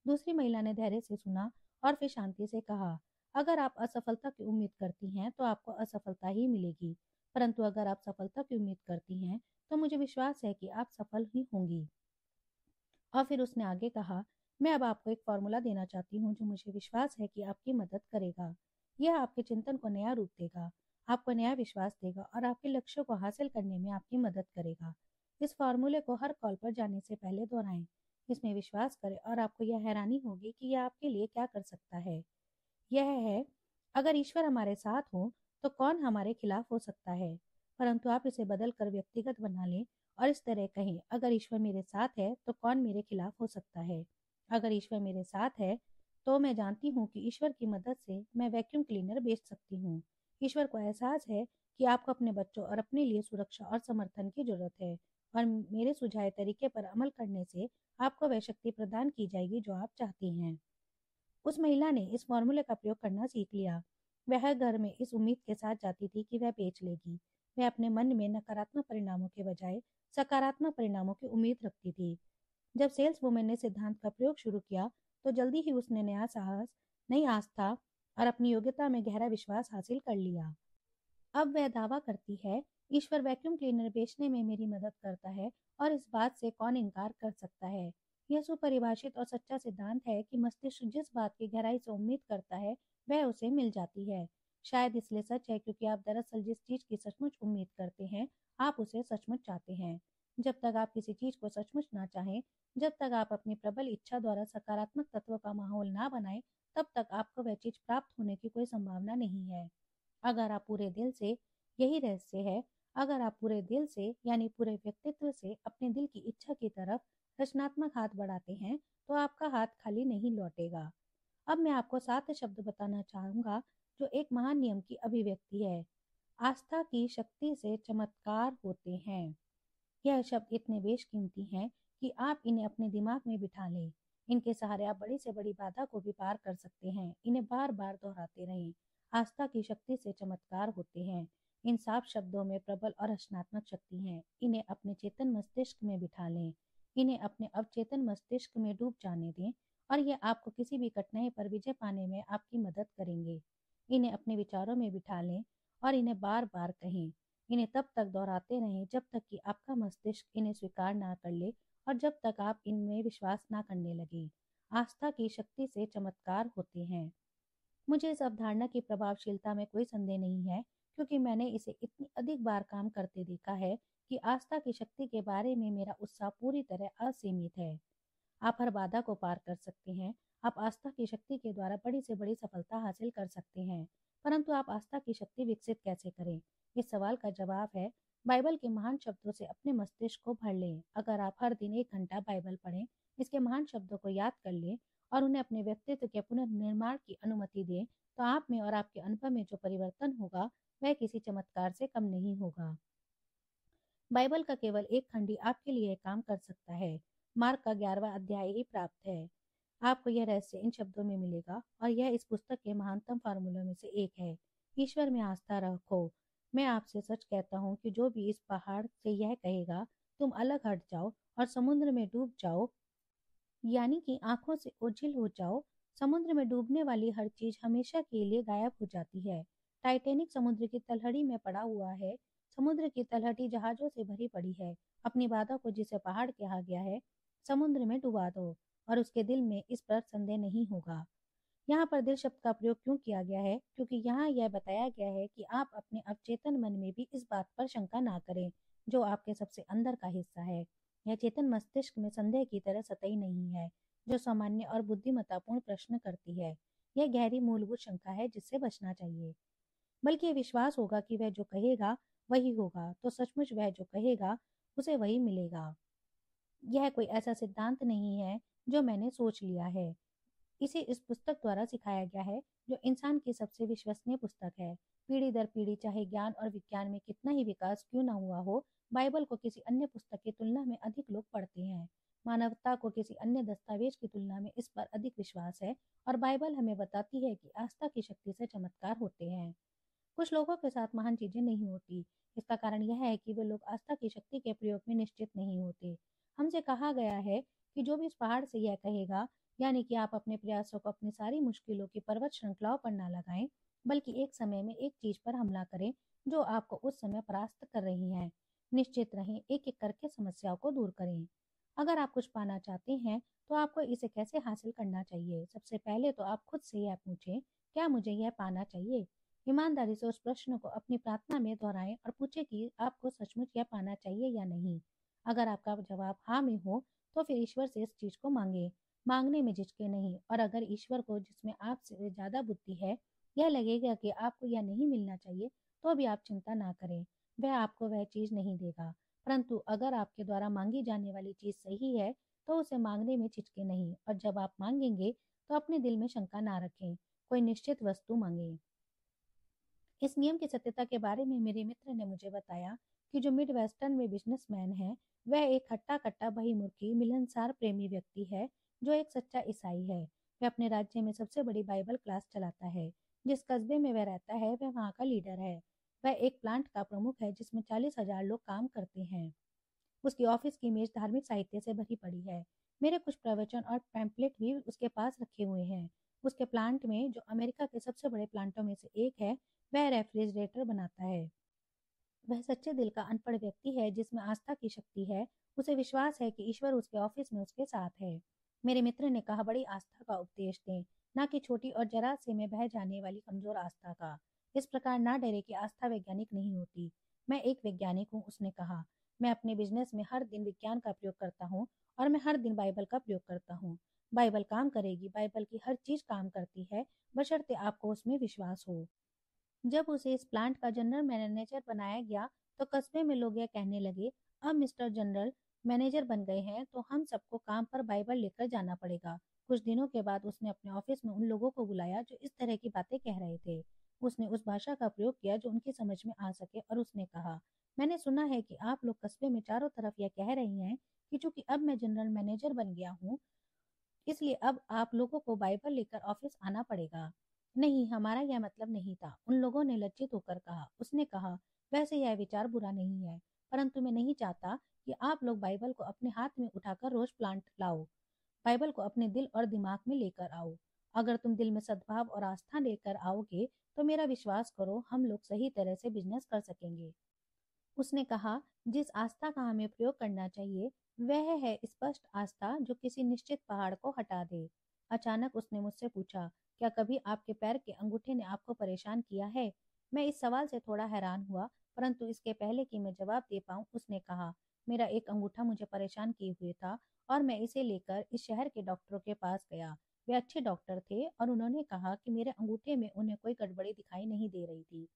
दूसरी महिला ने धैर्य से सुना और फिर शांति से कहा, अगर आप असफलता की उम्मीद करती हैं तो आपको असफलता ही मिलेगी, परंतु अगर आप सफलता की उम्मीद करती हैं तो मुझे विश्वास है कि आप सफल ही होंगी। और फिर उसने आगे कहा, मैं अब आपको एक फॉर्मूला देना चाहती हूँ जो मुझे विश्वास है कि आपकी मदद करेगा। यह आपके चिंतन को नया रूप देगा, आपको नया विश्वास देगा और आपके लक्ष्यों को हासिल करने में आपकी मदद करेगा। इस फॉर्मूले को हर कॉल पर जाने से पहले दोहराएं। इसमें विश्वास करें और आपको यह हैरानी होगी कि यह आपके लिए क्या कर सकता है। यह है, अगर ईश्वर हमारे साथ हो तो कौन हमारे खिलाफ हो सकता है। परंतु आप इसे बदल कर व्यक्तिगत बना लें और इस तरह कहें, अगर ईश्वर मेरे साथ है तो कौन मेरे खिलाफ हो सकता है। अगर ईश्वर मेरे साथ है तो मैं जानती हूँ कि ईश्वर की मदद से मैं वैक्यूम क्लीनर बेच सकती हूँ। ईश्वर को एहसास है कि आपको अपने बच्चों और अपने लिए सुरक्षा और समर्थन की जरूरत है, और मेरे सुझाए तरीके पर अमल करने से आपको वह शक्ति प्रदान की जाएगी जो आप चाहती हैं। उस महिला ने इस फॉर्मूले का प्रयोग करना सीख लिया। वह घर में इस उम्मीद के साथ जाती थी कि वह बेच लेगी। वह अपने मन में नकारात्मक परिणामों के बजाय सकारात्मक परिणामों की उम्मीद रखती थी। जब सेल्स वुमेन ने सिद्धांत का प्रयोग शुरू किया तो जल्दी ही उसने नया साहस, नई आस्था और अपनी योग्यता में गहरा विश्वास हासिल कर लिया। अब वह दावा करती है, ईश्वर वैक्यूम क्लीनर बेचने में मेरी मदद करता है और इस बात से कौन इनकार कर सकता है। यह सुपरिभाषित और सच्चा सिद्धांत है कि मस्तिष्क जिस बात की गहराई से उम्मीद करता है वह उसे मिल जाती है। शायद इसलिए सच है क्योंकि आप दरअसल जिस चीज की सचमुच उम्मीद करते हैं आप उसे सचमुच चाहते हैं। जब तक आप किसी चीज को सचमुच ना चाहें, जब तक आप अपनी प्रबल इच्छा द्वारा सकारात्मक तत्वों का माहौल ना बनाएं, तब तक आपको वह चीज प्राप्त होने की कोई संभावना नहीं है। अगर आप पूरे दिल से, यही रहस्य है, अगर आप पूरे दिल से यानी पूरे व्यक्तित्व से अपने दिल की इच्छा की तरफ रचनात्मक हाथ बढ़ाते हैं तो आपका हाथ खाली नहीं लौटेगा। अब मैं आपको 7 शब्द बताना चाहूंगा जो एक महान नियम की अभिव्यक्ति है। आस्था की शक्ति से चमत्कार होते हैं। यह शब्द इतने बेशकीमती हैं कि आप इन्हें अपने दिमाग में बिठा लें। इनके सहारे आप बड़ी से बड़ी बाधा को भी पार कर सकते हैं। इन्हें बार बार दोहराते रहें। आस्था की शक्ति से चमत्कार होते हैं। इन साफ शब्दों में प्रबल और रचनात्मक शक्ति है। इन्हें अपने चेतन मस्तिष्क में बिठा लें। इन्हें अपने अवचेतन मस्तिष्क में डूब जाने दें और ये आपको किसी भी कठिनाई पर विजय पाने में आपकी मदद करेंगे। इन्हें अपने विचारों में बिठा लें और इन्हें बार बार कहें। इन्हें तब तक दोहराते रहें जब तक कि आपका मस्तिष्क इन्हें स्वीकार ना कर ले और जब तक आप इनमें विश्वास ना करने लगे। आस्था की शक्ति से चमत्कार होते हैं। मुझे इस अवधारणा की प्रभावशीलता में कोई संदेह नहीं है, क्योंकि मैंने इसे इतनी अधिक बार काम करते देखा है कि आस्था की शक्ति के बारे में मेरा उत्साह पूरी तरह असीमित है। आप हर बाधा को पार कर सकते हैं। आप आस्था की शक्ति के द्वारा बड़ी से बड़ी सफलता हासिल कर सकते हैं। परंतु आप आस्था की शक्ति विकसित कैसे करें? इस सवाल का जवाब है, बाइबल के महान शब्दों से अपने मस्तिष्क को भर लें। अगर आप हर दिन 1 घंटा बाइबल पढ़ें, इसके महान शब्दों को याद कर लें और उन्हें अपने व्यक्तित्व के पुनर्निर्माण की अनुमति दें, तो आप में और आपके अनुभव में जो परिवर्तन होगा वह किसी चमत्कार से कम नहीं होगा। बाइबल का केवल एक खंड ही आपके लिए काम कर सकता है। मार्क का 11वां अध्याय ही प्राप्त है। आपको यह रहस्य इन शब्दों में मिलेगा और यह इस पुस्तक के महानतम फार्मूलों में से एक है। ईश्वर में आस्था रखो। मैं आपसे सच कहता हूँ कि जो भी इस पहाड़ से यह कहेगा, तुम अलग हट जाओ और समुद्र में डूब जाओ, यानी कि आंखों से ओझल हो जाओ। समुद्र में डूबने वाली हर चीज हमेशा के लिए गायब हो जाती है। टाइटैनिक समुद्र की तलहटी में पड़ा हुआ है। समुद्र की तलहटी जहाजों से भरी पड़ी है। अपनी बाधा को, जिसे पहाड़ कहा गया है, समुद्र में डुबा दो और उसके दिल में इस पर संदेह नहीं होगा। यहाँ पर दिल शब्द का प्रयोग क्यों किया गया है? क्योंकि यहाँ यह बताया गया है कि आप अपने अवचेतन मन में भी इस बात पर शंका ना करें जो आपके सबसे अंदर का हिस्सा है। यह चेतन मस्तिष्क में संदेह की तरह सतही नहीं है जो सामान्य और बुद्धिमत्तापूर्ण प्रश्न करती है। यह गहरी मूलभूत शंका है जिससे बचना चाहिए। बल्कि ये विश्वास होगा कि वह जो कहेगा वही होगा, तो सचमुच वह जो कहेगा उसे वही मिलेगा। यह कोई ऐसा सिद्धांत नहीं है जो मैंने सोच लिया है। इसे इस पुस्तक द्वारा सिखाया गया है, जो इंसान की सबसे विश्वसनीय पुस्तक है। पीढ़ी दर पीढ़ी चाहे ज्ञान और विज्ञान में कितना ही विकास क्यों न हुआ हो, बाइबल को किसी अन्य पुस्तक की तुलना में अधिक लोग पढ़ते हैं। मानवता को किसी अन्य दस्तावेज की तुलना में इस पर अधिक विश्वास है और बाइबल हमें बताती है कि आस्था की शक्ति से चमत्कार होते हैं। कुछ लोगों के साथ महान चीजें नहीं होती। इसका कारण यह है कि वे लोग आस्था की शक्ति के प्रयोग में निश्चित नहीं होते। हमसे कहा गया है कि जो भी इस पहाड़ से यह कहेगा, यानी कि आप अपने प्रयासों को अपनी सारी मुश्किलों की पर्वत श्रृंखलाओं पर ना लगाएं, बल्कि एक समय में एक चीज पर हमला करें जो आपको उस समय परास्त कर रही है। निश्चित रहें, एक एक करके समस्याओं को दूर करें। अगर आप कुछ पाना चाहते हैं तो आपको इसे कैसे हासिल करना चाहिए? सबसे पहले तो आप खुद से यह पूछें, क्या मुझे यह पाना चाहिए? ईमानदारी से उस प्रश्न को अपनी प्रार्थना में दोहराएं और पूछें कि आपको सचमुच यह पाना चाहिए या नहीं। अगर आपका जवाब हाँ में हो तो फिर ईश्वर से इस चीज को मांगे। मांगने में झिझके नहीं, और अगर ईश्वर को, जिसमें आपसे ज्यादा बुद्धि है, यह लगेगा कि आपको यह नहीं मिलना चाहिए, तो भी आप चिंता ना करें। वह आपको वह चीज नहीं देगा। परंतु अगर आपके द्वारा मांगी जाने वाली चीज सही है तो उसे मांगने में झिझके नहीं, और जब आप मांगेंगे तो अपने दिल में शंका ना रखें। कोई निश्चित वस्तु मांगे। इस नियम की सत्यता के बारे में मेरे मित्र ने मुझे बताया कि जो मिड वेस्टर्न में बिजनेसमैन है, वह एक हट्टा कट्टा बहिर्मुखी मिलनसार प्रेमी व्यक्ति है जो एक सच्चा ईसाई है। वह अपने राज्य में सबसे बड़ी बाइबल क्लास चलाता है। जिस कस्बे में वह रहता है वह वहाँ का लीडर है। वह एक प्लांट का प्रमुख है जिसमें 40,000 लोग काम करते हैं। उसकी ऑफिस की मेज धार्मिक साहित्य से भरी पड़ी है। मेरे कुछ प्रवचन और पैम्पलेट भी उसके पास रखे हुए हैं। उसके प्लांट में, जो अमेरिका के सबसे बड़े प्लांटों में से एक है, वह रेफ्रिजरेटर बनाता है। वह सच्चे दिल का अनपढ़ व्यक्ति है जिसमें आस्था की शक्ति है। उसे विश्वास है कि ईश्वर उसके ऑफिस में उसके साथ है। मेरे मित्र ने कहा, बड़ी आस्था का उपदेश दें, ना कि छोटी और जरा से में बह जाने वाली कमजोर आस्था का। इस प्रकार ना डरे कि आस्था वैज्ञानिक नहीं होती। मैं एक वैज्ञानिक हूँ, उसने कहा। मैं अपने बिजनेस में हर दिन विज्ञान का प्रयोग करता हूँ, और मैं हर दिन बाइबल का प्रयोग करता हूँ। बाइबल काम करेगी, बाइबल की हर चीज काम करती है, बशर्ते आपको उसमें विश्वास हो। जब उसे इस प्लांट का जनरल मैनेजर बनाया गया तो कस्बे में लोग यह कहने लगे, अब मिस्टर जनरल मैनेजर बन गए हैं तो हम सबको काम पर बाइबल लेकर जाना पड़ेगा। कुछ दिनों के बाद उसने अपने ऑफिस में उन लोगों को बुलाया जो इस तरह की बातें कह रहे थे। उसने उस भाषा का प्रयोग किया जो उनकी समझ में आ सके, और उसने कहा, मैंने सुना है कि आप लोग कस्बे में चारों तरफ यह कह रही हैं कि चूंकि अब मैं जनरल मैनेजर बन गया हूँ, इसलिए अब आप लोगों को बाइबल लेकर ऑफिस आना पड़ेगा। नहीं, हमारा यह मतलब नहीं था, उन लोगों ने लज्जित होकर कहा। उसने कहा, वैसे यह विचार बुरा नहीं है, परंतु मैं नहीं चाहता कि आप लोग बाइबल को अपने हाथ में उठाकर रोज प्लांट लाओ। बाइबल को अपने दिल और दिमाग में लेकर आओ। अगर तुम दिल में सद्भाव और आस्था लेकर आओगे तो मेरा विश्वास करो, हम लोग सही तरह से बिजनेस कर सकेंगे। उसने कहा, जिस आस्था का हमें प्रयोग करना चाहिए वह है स्पष्ट आस्था जो किसी निश्चित पहाड़ को हटा दे। अचानक उसने मुझसे पूछा, क्या कभी आपके पैर के अंगूठे ने आपको परेशान किया है? मैं इस सवाल से थोड़ा हैरान हुआ, परंतु इसके पहले कि मैं जवाब दे पाऊं उसने कहा, मेरा एक अंगूठा मुझे परेशान किए हुए था, और मैं इसे लेकर इस शहर के डॉक्टरों के पास गया। वे अच्छे डॉक्टर थे और उन्होंने कहा कि मेरे अंगूठे में उन्हें कोई गड़बड़ी दिखाई नहीं दे रही थी।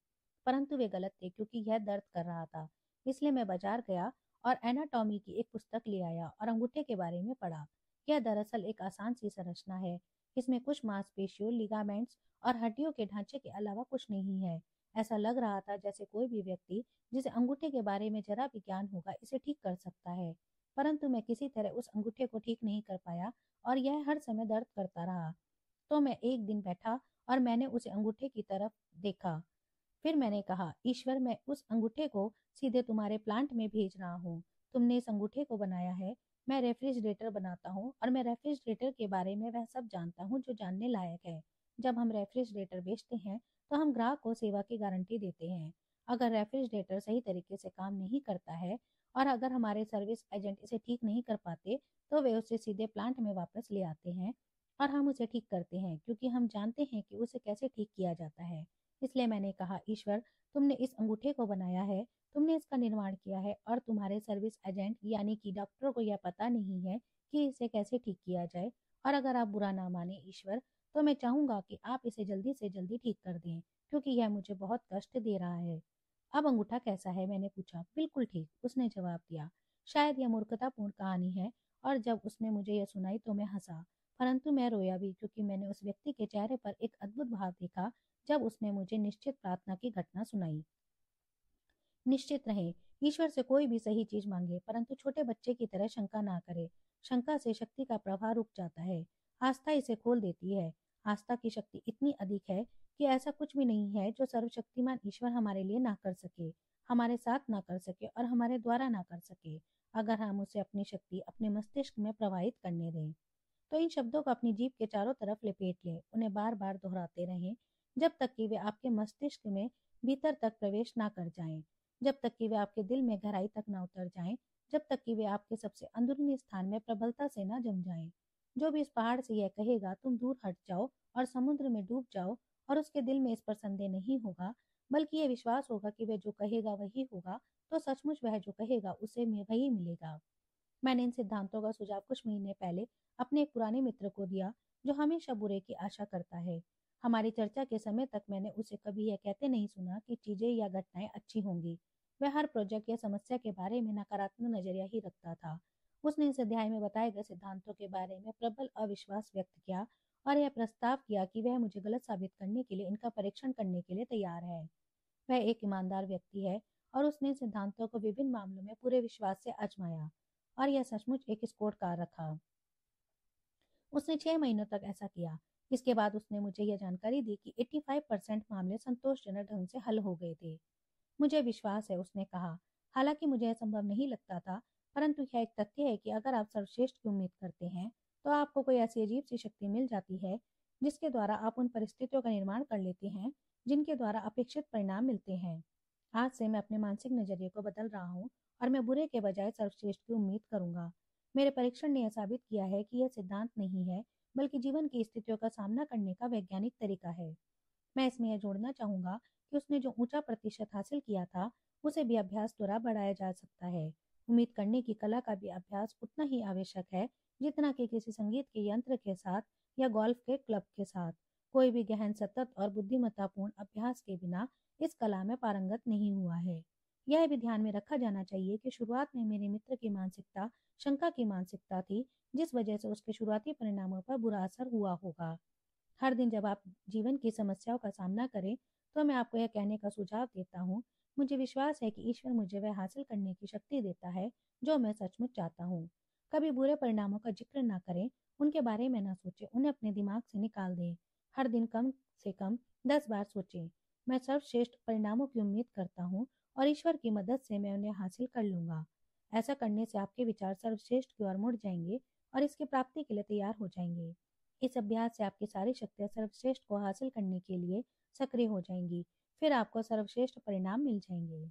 परंतु वे गलत थे, क्योंकि यह दर्द कर रहा था। इसलिए मैं बाजार गया और एनाटॉमी की एक पुस्तक ले आया और अंगूठे के बारे में पढ़ा। यह दरअसल एक आसान सी संरचना है। इसमें कुछ मांसपेशियों, लिगामेंट्स और हड्डियों के ढांचे के अलावा कुछ नहीं है। ऐसा लग रहा था जैसे कोई भी व्यक्ति जिसे अंगूठे के बारे में जरा भी ज्ञान होगा इसे ठीक कर सकता है। परंतु मैं किसी तरह उस अंगूठे को ठीक नहीं कर पाया, और यह हर समय दर्द करता रहा। तो मैं एक दिन बैठा और मैंने उसे अंगूठे की तरफ देखा। फिर मैंने कहा, ईश्वर, मैं उस अंगूठे को सीधे तुम्हारे प्लांट में भेज रहा हूँ। तुमने इस अंगूठे को बनाया है। मैं रेफ्रिजरेटर बनाता हूँ, और मैं रेफ्रिजरेटर के बारे में वह सब जानता हूँ जो जानने लायक है। जब हम रेफ्रिजरेटर बेचते हैं तो हम ग्राहक को सेवा की गारंटी देते हैं। अगर रेफ्रिजरेटर सही तरीके से काम नहीं करता है, और अगर हमारे सर्विस एजेंट इसे ठीक नहीं कर पाते, तो वे उसे सीधे प्लांट में वापस ले आते हैं और हम उसे ठीक करते हैं, क्योंकि हम जानते हैं कि उसे कैसे ठीक किया जाता है। इसलिए मैंने कहा, ईश्वर, तुमने इस अंगूठे को बनाया है, तुमने इसका निर्माण किया है, और तुम्हारे सर्विस एजेंट यानी कि डॉक्टर को यह पता नहीं है कि इसे कैसे ठीक किया जाए। और अगर आप बुरा ना माने ईश्वर, तो मैं चाहूंगा कि आप इसे जल्दी से जल्दी ठीक कर दें, क्योंकि यह मुझे बहुत कष्ट दे रहा है। अब अंगूठा कैसा है? मैंने पूछा। बिल्कुल ठीक, उसने जवाब दिया। शायद यह मूर्खतापूर्ण कहानी है, और जब उसने मुझे यह सुनाई तो मैं हंसा, परंतु मैं रोया भी, क्योंकि मैंने उस व्यक्ति के चेहरे पर एक अद्भुत भाव देखा जब उसने मुझे निश्चित प्रार्थना की घटना सुनाई। निश्चित रहे, ईश्वर से कोई भी सही चीज मांगे, परंतु छोटे बच्चे की तरह शंका ना करे। शंका से शक्ति का प्रवाह रुक जाता है, आस्था इसे खोल देती है। आस्था की शक्ति इतनी अधिक है कि ऐसा कुछ भी नहीं है जो सर्वशक्तिमान ईश्वर हमारे लिए ना कर सके, हमारे साथ ना कर सके और हमारे द्वारा ना कर सके, अगर हम उसे अपनी शक्ति अपने मस्तिष्क में प्रवाहित करने दें। तो इन शब्दों को अपनी जीभ के चारों तरफ लपेट लें, उन्हें बार बार दोहराते रहें जब तक कि वे आपके मस्तिष्क में भीतर तक प्रवेश ना कर जाएं, जब तक कि वे आपके दिल में गहराई तक ना उतर जाएं, जब तक कि वे आपके सबसे अंदरूनी स्थान में प्रबलता से ना जम जाएं। जो भी इस पहाड़ से यह कहेगा तुम दूर हट जाओ और समुद्र में डूब जाओ, और उसके दिल में इस पर संदेह नहीं होगा, बल्कि ये विश्वास होगा कि वह जो कहेगा वही होगा, तो सचमुच वह जो कहेगा उसे में वही मिलेगा। मैंने इन सिद्धांतों का सुझाव कुछ महीने पहले अपने एक पुराने मित्र को दिया जो हमेशा बुरे की आशा करता है। हमारी चर्चा के समय तक मैंने उसे कभी यह कहते नहीं सुना कि चीजें या घटनाएं अच्छी होंगी। वह हर प्रोजेक्ट या समस्या के बारे में नकारात्मक नजरिया ही रखता था। उसने इस अध्याय में बताए गए सिद्धांतों के बारे में प्रबल अविश्वास व्यक्त किया और यह प्रस्ताव किया कि वह मुझे गलत साबित करने के लिए इनका परीक्षण करने के लिए तैयार है। वह एक ईमानदार व्यक्ति है और उसने इन सिद्धांतों को विभिन्न मामलों में पूरे विश्वास से आजमाया और यह सचमुच एक स्कोर कार्ड रखा। उसने 6 महीनों तक ऐसा किया। इसके बाद उसने मुझे यह जानकारी दी कि 85% मामले संतोषजनक ढंग से हल हो गए थे। मुझे विश्वास है, उसने कहा, हालांकि मुझे यह संभव नहीं लगता था, परंतु यह एक तथ्य है कि अगर आप सर्वश्रेष्ठ की उम्मीद करते हैं तो आपको कोई ऐसी अजीब सी शक्ति मिल जाती है जिसके द्वारा आप उन परिस्थितियों का निर्माण कर लेते हैं जिनके द्वारा अपेक्षित परिणाम मिलते हैं। आज से मैं अपने मानसिक नजरिए को बदल रहा हूँ और मैं बुरे के बजाय सर्वश्रेष्ठ की उम्मीद करूंगा। मेरे परीक्षण ने यह साबित किया है कि यह सिद्धांत नहीं है, बल्कि जीवन की स्थितियों का सामना करने का वैज्ञानिक तरीका है। मैं इसमें यह जोड़ना चाहूंगा कि उसने जो ऊंचा प्रतिशत हासिल किया था उसे भी अभ्यास द्वारा बढ़ाया जा सकता है। उम्मीद करने की कला का भी अभ्यास उतना ही आवश्यक है जितना कि किसी संगीत के यंत्र के साथ या गोल्फ के क्लब के साथ। कोई भी गहन, सतत और बुद्धिमत्तापूर्ण अभ्यास के बिना इस कला में पारंगत नहीं हुआ है। यह भी ध्यान में रखा जाना चाहिए कि शुरुआत में मेरे मित्र की मानसिकता शंका की मानसिकता थी, जिस वजह से उसके शुरुआती परिणामों पर बुरा असर हुआ होगा। हर दिन जब आप जीवन की समस्याओं का सामना करें तो मैं आपको यह कहने का सुझाव देता हूँ, मुझे विश्वास है कि ईश्वर मुझे वह हासिल करने की शक्ति देता है जो मैं सचमुच चाहता हूँ। कभी बुरे परिणामों का जिक्र ना करें, उनके बारे में ना सोचें, उन्हें अपने दिमाग से निकाल दें। हर दिन कम से कम 10 बार सोचें, मैं सर्वश्रेष्ठ परिणामों की उम्मीद करता हूँ और ईश्वर की मदद से मैं उन्हें हासिल कर लूंगा। ऐसा करने से आपके विचार सर्वश्रेष्ठ की ओर मुड़ जाएंगे और इसकी प्राप्ति के लिए तैयार हो जाएंगे। इस अभ्यास से आपकी सारी शक्तियां सर्वश्रेष्ठ को हासिल करने के लिए सक्रिय हो जाएंगी। फिर आपको सर्वश्रेष्ठ परिणाम मिल जाएंगे।